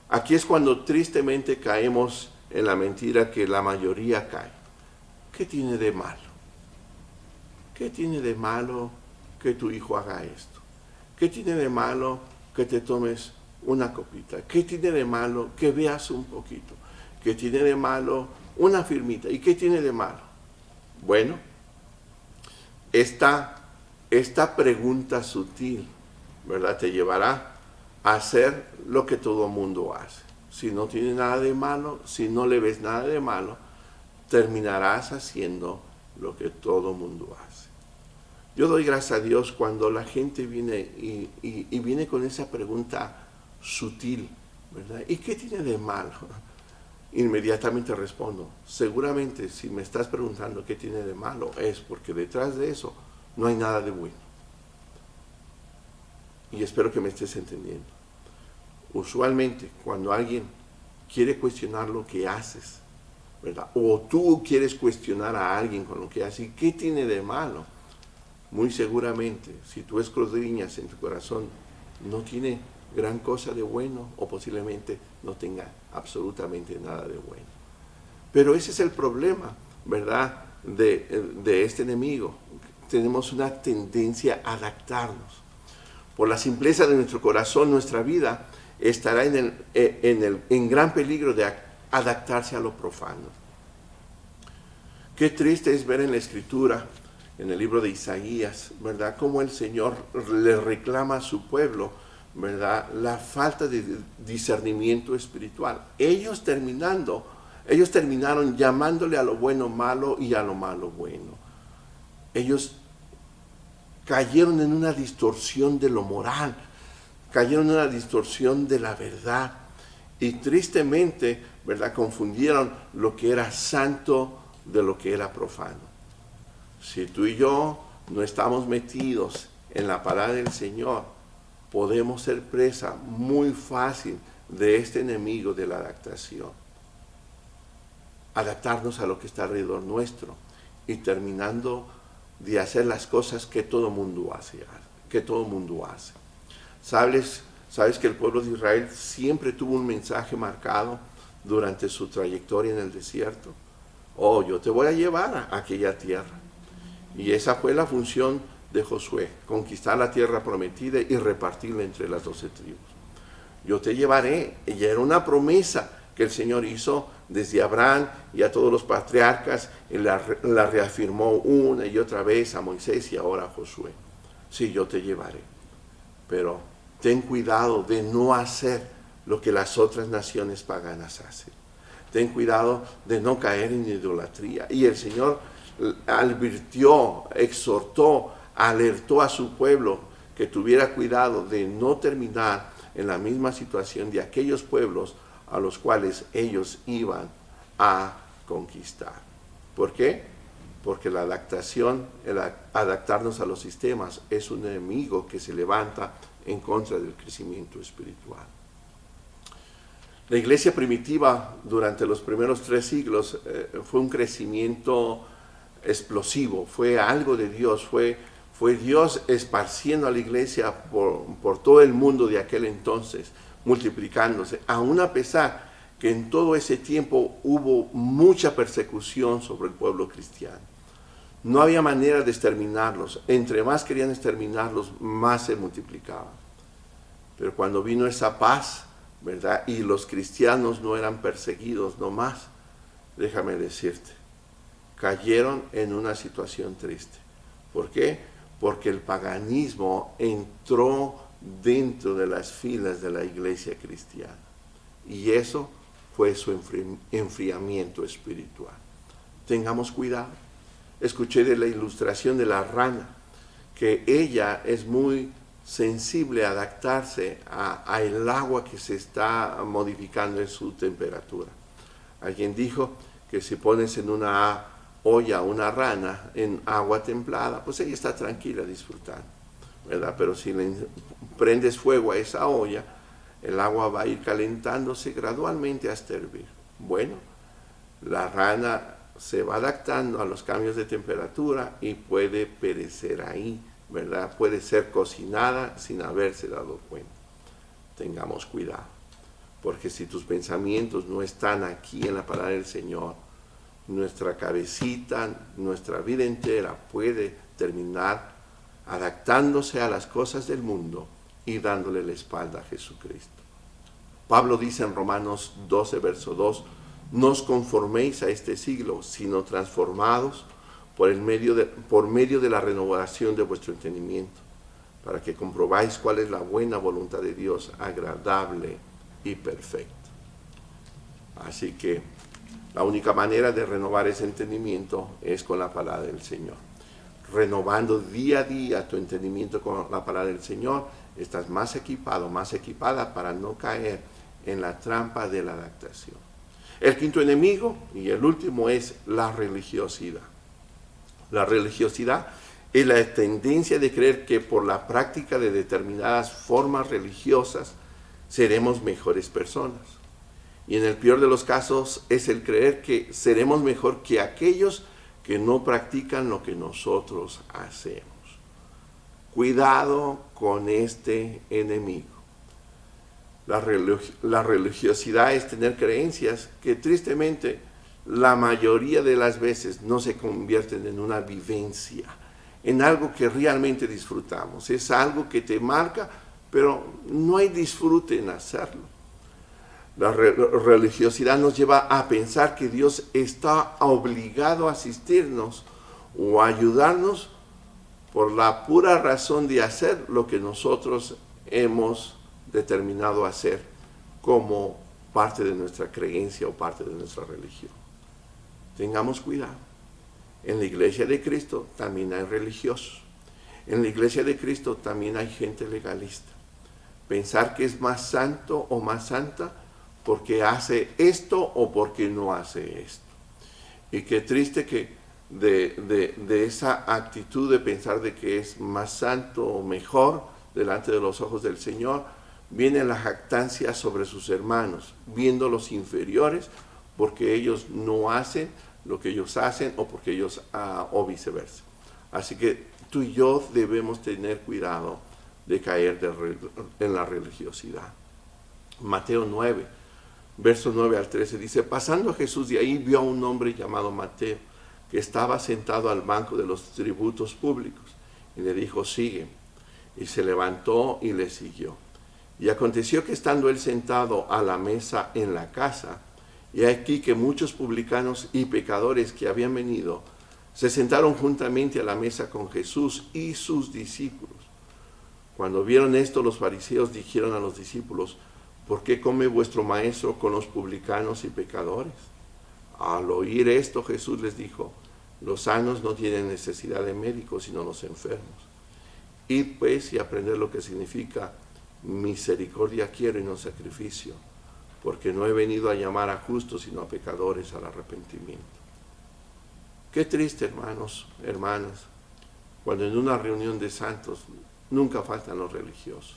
Aquí es cuando tristemente caemos en la mentira que la mayoría cae. ¿Qué tiene de malo? ¿Qué tiene de malo que tu hijo haga esto? ¿Qué tiene de malo que te tomes una copita? ¿Qué tiene de malo que veas un poquito? ¿Qué tiene de malo una firmita? ¿Y qué tiene de malo? Bueno, esta pregunta sutil, ¿verdad?, te llevará a hacer lo que todo mundo hace. Si no tiene nada de malo, si no le ves nada de malo, terminarás haciendo lo que todo mundo hace. Yo doy gracias a Dios cuando la gente viene y viene con esa pregunta sutil, ¿verdad? ¿Y qué tiene de malo? Inmediatamente respondo, seguramente si me estás preguntando qué tiene de malo, es porque detrás de eso no hay nada de bueno. Y espero que me estés entendiendo. Usualmente, cuando alguien quiere cuestionar lo que haces, ¿verdad?, o tú quieres cuestionar a alguien con lo que haces, ¿qué tiene de malo? Muy seguramente, si tú escudriñas en tu corazón, no tiene gran cosa de bueno, o posiblemente no tenga absolutamente nada de bueno. Pero ese es el problema, ¿verdad?, de este enemigo. Tenemos una tendencia a adaptarnos. Por la simpleza de nuestro corazón, nuestra vida estará en gran peligro de adaptarse a lo profano. Qué triste es ver en la Escritura, en el libro de Isaías, ¿verdad?, cómo el Señor le reclama a su pueblo, ¿verdad?, la falta de discernimiento espiritual. Ellos terminaron llamándole a lo bueno malo y a lo malo bueno. Ellos cayeron en una distorsión de lo moral, cayeron en una distorsión de la verdad y tristemente, ¿verdad?, confundieron lo que era santo de lo que era profano. Si tú y yo no estamos metidos en la palabra del Señor, podemos ser presa muy fácil de este enemigo de la adaptación. Adaptarnos a lo que está alrededor nuestro y terminando de hacer las cosas que todo mundo hace. ¿Sabes que el pueblo de Israel siempre tuvo un mensaje marcado durante su trayectoria en el desierto? Oh, yo te voy a llevar a aquella tierra. Y esa fue la función de Josué, conquistar la tierra prometida y repartirla entre las 12 tribus. Yo te llevaré, y era una promesa que el Señor hizo desde Abraham y a todos los patriarcas, y la reafirmó una y otra vez a Moisés y ahora a Josué. Sí, yo te llevaré, pero ten cuidado de no hacer lo que las otras naciones paganas hacen. Ten cuidado de no caer en idolatría. Y el Señor advirtió, exhortó, alertó a su pueblo que tuviera cuidado de no terminar en la misma situación de aquellos pueblos a los cuales ellos iban a conquistar. ¿Por qué? Porque la adaptación, el adaptarnos a los sistemas es un enemigo que se levanta en contra del crecimiento espiritual. La iglesia primitiva durante los primeros 3 siglos fue un crecimiento explosivo, fue algo de Dios, fue Dios esparciendo a la iglesia por todo el mundo de aquel entonces, multiplicándose, aún a pesar que en todo ese tiempo hubo mucha persecución sobre el pueblo cristiano. No había manera de exterminarlos, entre más querían exterminarlos, más se multiplicaban. Pero cuando vino esa paz, ¿verdad?, y los cristianos no eran perseguidos nomás, déjame decirte, cayeron en una situación triste. ¿Por qué? Porque el paganismo entró dentro de las filas de la iglesia cristiana. Y eso fue su enfriamiento espiritual. Tengamos cuidado. Escuché de la ilustración de la rana, que ella es muy sensible a adaptarse a el agua que se está modificando en su temperatura. Alguien dijo que si pones en una olla una rana en agua templada, pues ella está tranquila disfrutando, ¿verdad? Pero si le prendes fuego a esa olla, el agua va a ir calentándose gradualmente hasta hervir. Bueno, la rana se va adaptando a los cambios de temperatura y puede perecer ahí, ¿verdad? Puede ser cocinada sin haberse dado cuenta. Tengamos cuidado, porque si tus pensamientos no están aquí en la palabra del Señor, nuestra cabecita, nuestra vida entera puede terminar adaptándose a las cosas del mundo y dándole la espalda a Jesucristo. Pablo dice en Romanos 12, verso 2, no os conforméis a este siglo, sino transformados por medio de la renovación de vuestro entendimiento, para que comprobáis cuál es la buena voluntad de Dios, agradable y perfecta. Así que la única manera de renovar ese entendimiento es con la palabra del Señor. Renovando día a día tu entendimiento con la palabra del Señor, estás más equipado, más equipada para no caer en la trampa de la adaptación. El quinto enemigo y el último es la religiosidad. La religiosidad es la tendencia de creer que por la práctica de determinadas formas religiosas seremos mejores personas. Y en el peor de los casos es el creer que seremos mejor que aquellos que no practican lo que nosotros hacemos. Cuidado con este enemigo. La religiosidad es tener creencias que tristemente la mayoría de las veces no se convierten en una vivencia, en algo que realmente disfrutamos. Es algo que te marca, pero no hay disfrute en hacerlo. La religiosidad nos lleva a pensar que Dios está obligado a asistirnos o a ayudarnos por la pura razón de hacer lo que nosotros hemos determinado hacer como parte de nuestra creencia o parte de nuestra religión. Tengamos cuidado. En la iglesia de Cristo también hay religiosos. En la iglesia de Cristo también hay gente legalista. Pensar que es más santo o más santa porque hace esto o porque no hace esto. Y qué triste que de esa actitud de pensar de que es más santo o mejor delante de los ojos del Señor, viene la jactancia sobre sus hermanos, viéndolos inferiores porque ellos no hacen lo que ellos hacen o porque ellos o viceversa. Así que tú y yo debemos tener cuidado de caer en la religiosidad. Mateo 9, versos 9 al 13 dice, pasando Jesús de ahí vio a un hombre llamado Mateo, que estaba sentado al banco de los tributos públicos, y le dijo, sigue. Y se levantó y le siguió. Y aconteció que estando él sentado a la mesa en la casa, y aquí que muchos publicanos y pecadores que habían venido, se sentaron juntamente a la mesa con Jesús y sus discípulos. Cuando vieron esto, los fariseos dijeron a los discípulos, ¿por qué come vuestro maestro con los publicanos y pecadores? Al oír esto, Jesús les dijo, los sanos no tienen necesidad de médicos, sino los enfermos. Id pues y aprended lo que significa misericordia quiero y no sacrificio, porque no he venido a llamar a justos, sino a pecadores al arrepentimiento. Qué triste, hermanos, hermanas, cuando en una reunión de santos nunca faltan los religiosos.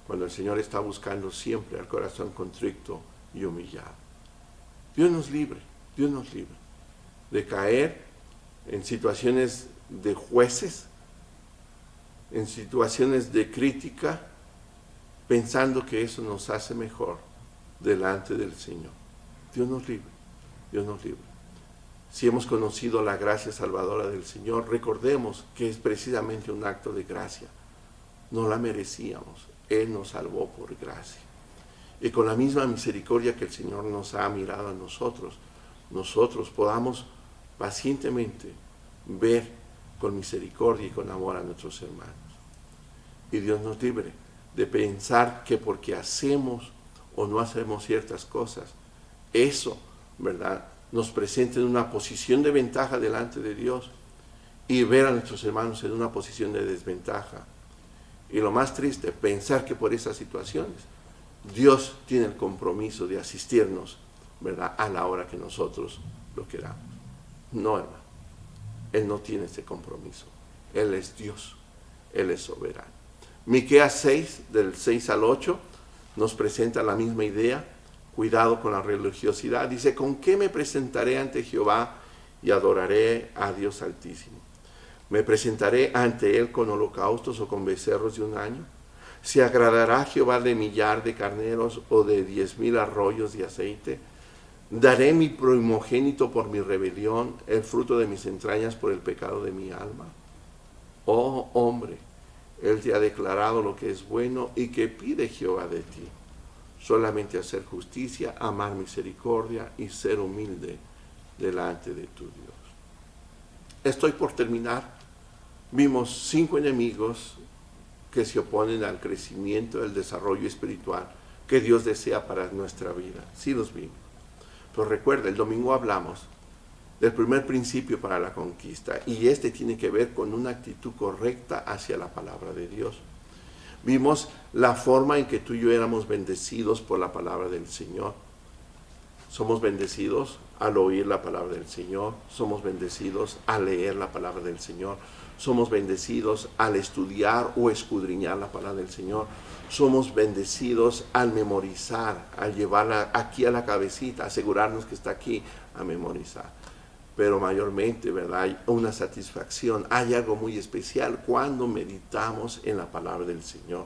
Cuando el Señor está buscando siempre al corazón contrito y humillado. Dios nos libre de caer en situaciones de jueces, en situaciones de crítica, pensando que eso nos hace mejor delante del Señor. Dios nos libre. Si hemos conocido la gracia salvadora del Señor, recordemos que es precisamente un acto de gracia. No la merecíamos. Él nos salvó por gracia. Y con la misma misericordia que el Señor nos ha mirado a nosotros podamos pacientemente ver con misericordia y con amor a nuestros hermanos. Y Dios nos libre de pensar que porque hacemos o no hacemos ciertas cosas, eso, ¿verdad?, nos presenta en una posición de ventaja delante de Dios y ver a nuestros hermanos en una posición de desventaja. Y lo más triste, pensar que por esas situaciones Dios tiene el compromiso de asistirnos, ¿verdad?, a la hora que nosotros lo queramos. No, hermano. Él no tiene ese compromiso. Él es Dios. Él es soberano. Miqueas 6, del 6 al 8, nos presenta la misma idea. Cuidado con la religiosidad. Dice, ¿con qué me presentaré ante Jehová y adoraré a Dios Altísimo? ¿Me presentaré ante Él con holocaustos o con becerros de un año? ¿Se agradará Jehová de millar de carneros o de 10,000 arroyos de aceite? ¿Daré mi primogénito por mi rebelión, el fruto de mis entrañas por el pecado de mi alma? Oh hombre, Él te ha declarado lo que es bueno y que pide Jehová de ti, solamente hacer justicia, amar misericordia y ser humilde delante de tu Dios. Estoy por terminar. Vimos 5 enemigos que se oponen al crecimiento, al desarrollo espiritual que Dios desea para nuestra vida. Sí los vimos. Pero recuerda, el domingo hablamos del primer principio para la conquista, y este tiene que ver con una actitud correcta hacia la palabra de Dios. Vimos la forma en que tú y yo éramos bendecidos por la palabra del Señor. Somos bendecidos al oír la palabra del Señor, somos bendecidos al leer la palabra del Señor, somos bendecidos al estudiar o escudriñar la palabra del Señor, somos bendecidos al memorizar, al llevarla aquí a la cabecita, asegurarnos que está aquí a memorizar. Pero mayormente, ¿verdad?, hay una satisfacción, hay algo muy especial cuando meditamos en la palabra del Señor.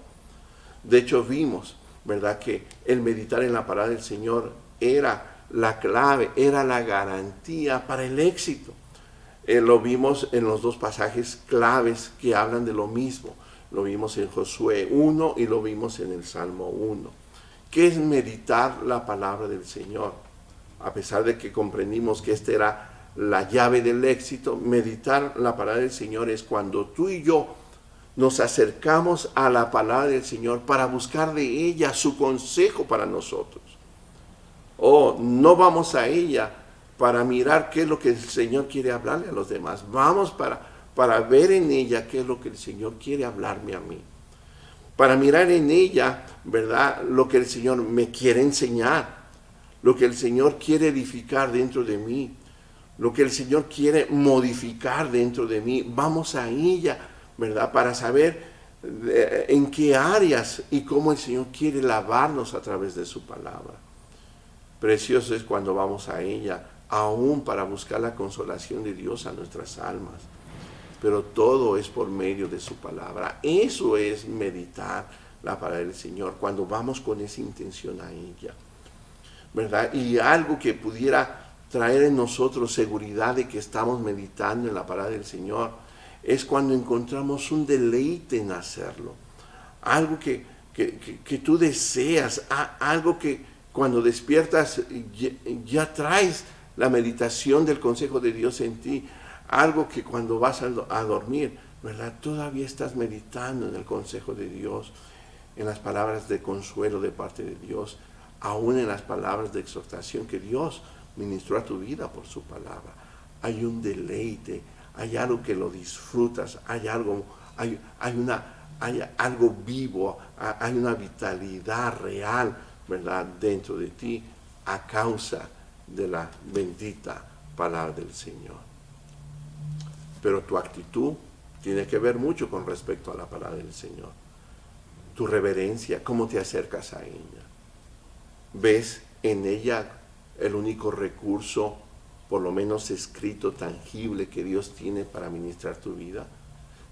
De hecho, vimos, ¿verdad?, que el meditar en la palabra del Señor era la clave, era la garantía para el éxito. Lo vimos en los 2 pasajes claves que hablan de lo mismo. Lo vimos en Josué 1 y lo vimos en el Salmo 1. ¿Qué es meditar la palabra del Señor? A pesar de que comprendimos que esta era la llave del éxito, meditar la palabra del Señor es cuando tú y yo nos acercamos a la palabra del Señor para buscar de ella su consejo para nosotros. O no vamos a ella para mirar qué es lo que el Señor quiere hablarle a los demás. Vamos para ver en ella qué es lo que el Señor quiere hablarme a mí. Para mirar en ella, ¿verdad?, lo que el Señor me quiere enseñar, lo que el Señor quiere edificar dentro de mí, lo que el Señor quiere modificar dentro de mí. Vamos a ella, ¿verdad?, para saber en qué áreas y cómo el Señor quiere lavarnos a través de su palabra. Precioso es cuando vamos a ella, aún para buscar la consolación de Dios a nuestras almas. Pero todo es por medio de su palabra. Eso es meditar la palabra del Señor, cuando vamos con esa intención a ella, ¿verdad? Y algo que pudiera traer en nosotros seguridad de que estamos meditando en la palabra del Señor es cuando encontramos un deleite en hacerlo. Algo que tú deseas, algo que cuando despiertas ya traes la meditación del consejo de Dios en ti, algo que cuando vas a dormir, ¿verdad?, todavía estás meditando en el consejo de Dios, en las palabras de consuelo de parte de Dios, aún en las palabras de exhortación que Dios ministró a tu vida por su palabra. Hay un deleite, hay algo que lo disfrutas, hay algo vivo, hay una vitalidad real, ¿verdad?, dentro de ti a causa de la bendita palabra del Señor. Pero tu actitud tiene que ver mucho con respecto a la palabra del Señor. Tu reverencia, cómo te acercas a ella. ¿Ves en ella el único recurso, por lo menos escrito, tangible, que Dios tiene para ministrar tu vida?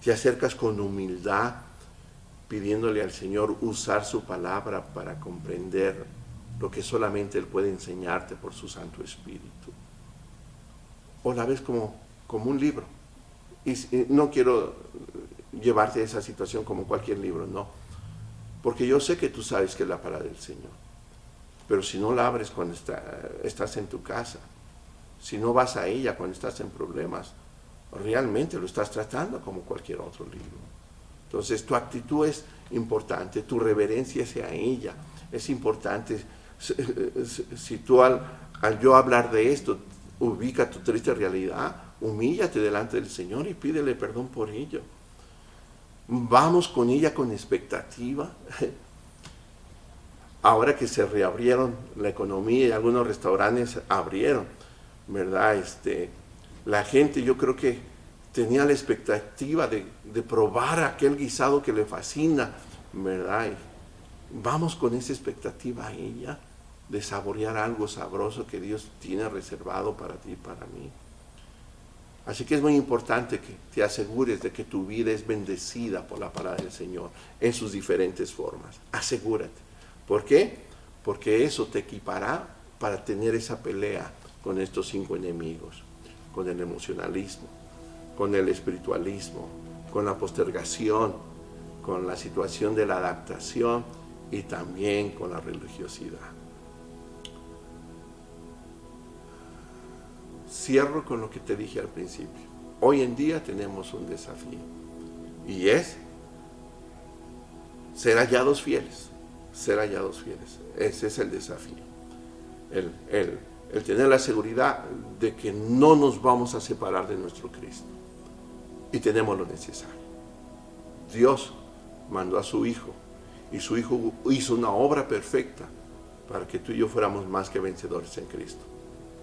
¿Te acercas con humildad, pidiéndole al Señor usar su palabra para comprender lo que solamente Él puede enseñarte por su Santo Espíritu? ¿O la ves como un libro? Y no quiero llevarte a esa situación como cualquier libro, no. Porque yo sé que tú sabes que es la palabra del Señor. Pero si no la abres cuando estás en tu casa, si no vas a ella cuando estás en problemas, realmente lo estás tratando como cualquier otro libro. Entonces tu actitud es importante, tu reverencia hacia ella es importante. Si tú al yo hablar de esto, ubica tu triste realidad, humíllate delante del Señor y pídele perdón por ello. Vamos con ella con expectativa. Ahora que se reabrieron la economía y algunos restaurantes abrieron, ¿verdad? La gente, yo creo que tenía la expectativa de probar aquel guisado que le fascina, ¿verdad? Y vamos con esa expectativa a ella, de saborear algo sabroso que Dios tiene reservado para ti y para mí. Así que es muy importante que te asegures de que tu vida es bendecida por la palabra del Señor en sus diferentes formas. Asegúrate. ¿Por qué? Porque eso te equipará para tener esa pelea con estos 5 enemigos, con el emocionalismo, con el espiritualismo, con la postergación, con la situación de la adaptación y también con la religiosidad. Cierro con lo que te dije al principio. Hoy en día tenemos un desafío y es ser hallados fieles. Ser hallados fieles. Ese es el desafío. El tener la seguridad de que no nos vamos a separar de nuestro Cristo. Y tenemos lo necesario. Dios mandó a su Hijo y su Hijo hizo una obra perfecta para que tú y yo fuéramos más que vencedores en Cristo.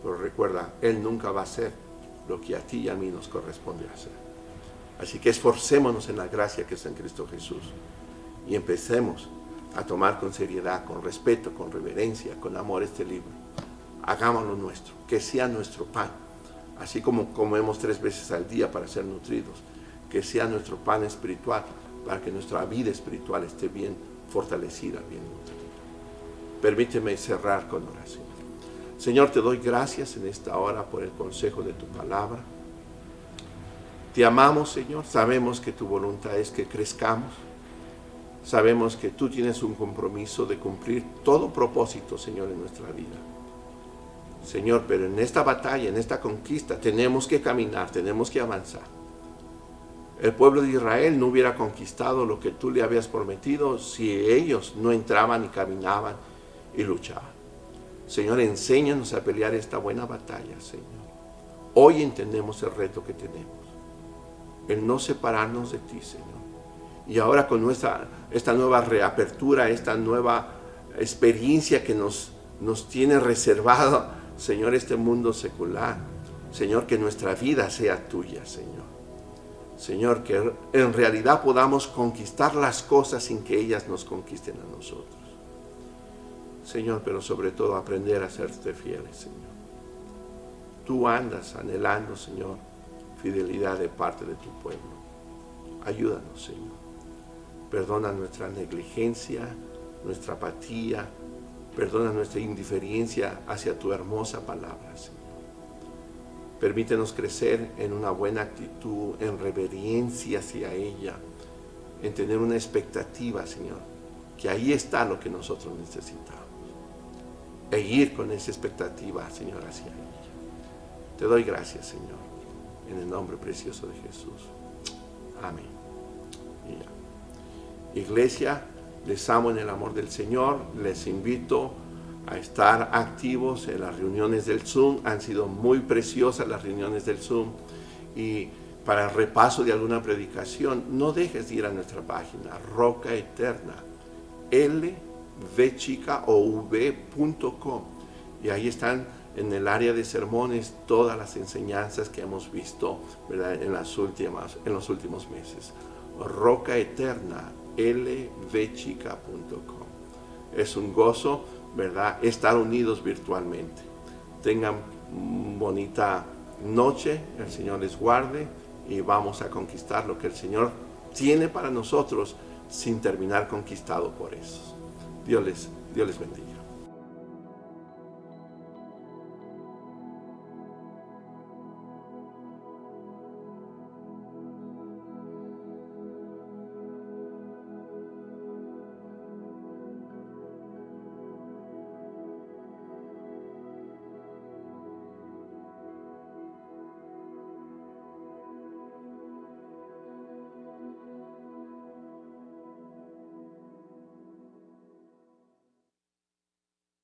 Pero recuerda, Él nunca va a hacer lo que a ti y a mí nos corresponde hacer. Así que esforcémonos en la gracia que es en Cristo Jesús y empecemos a tomar con seriedad, con respeto, con reverencia, con amor este libro. Hagámoslo nuestro, que sea nuestro pan. Así como comemos 3 veces al día para ser nutridos, que sea nuestro pan espiritual para que nuestra vida espiritual esté bien fortalecida, bien nutrida. Permíteme cerrar con oración. Señor, te doy gracias en esta hora por el consejo de tu palabra. Te amamos, Señor. Sabemos que tu voluntad es que crezcamos. Sabemos que tú tienes un compromiso de cumplir todo propósito, Señor, en nuestra vida. Señor, pero en esta batalla, en esta conquista, tenemos que caminar, tenemos que avanzar. El pueblo de Israel no hubiera conquistado lo que tú le habías prometido si ellos no entraban y caminaban y luchaban. Señor, enséñanos a pelear esta buena batalla, Señor. Hoy entendemos el reto que tenemos, el no separarnos de ti, Señor. Y ahora con esta nueva reapertura, esta nueva experiencia que nos tiene reservado, Señor, este mundo secular. Señor, que nuestra vida sea tuya, Señor. Señor, que en realidad podamos conquistar las cosas sin que ellas nos conquisten a nosotros. Señor, pero sobre todo aprender a serte fieles, Señor. Tú andas anhelando, Señor, fidelidad de parte de tu pueblo. Ayúdanos, Señor. Perdona nuestra negligencia, nuestra apatía, perdona nuestra indiferencia hacia tu hermosa palabra, Señor. Permítenos crecer en una buena actitud, en reverencia hacia ella, en tener una expectativa, Señor, que ahí está lo que nosotros necesitamos. E ir con esa expectativa, Señor, hacia ella. Te doy gracias, Señor, en el nombre precioso de Jesús. Amén. Y ya. Iglesia, les amo en el amor del Señor. Les invito a estar activos en las reuniones del Zoom. Han sido muy preciosas las reuniones del Zoom. Y para el repaso de alguna predicación, no dejes de ir a nuestra página, Roca Eterna, lvchicaov.com. Y ahí están en el área de sermones todas las enseñanzas que hemos visto, ¿verdad?, en los últimos meses. Roca Eterna, lvchica.com. Es un gozo, ¿verdad?, estar unidos virtualmente. Tengan bonita noche, el Señor les guarde y vamos a conquistar lo que el Señor tiene para nosotros sin terminar conquistado por eso. Dios les bendiga.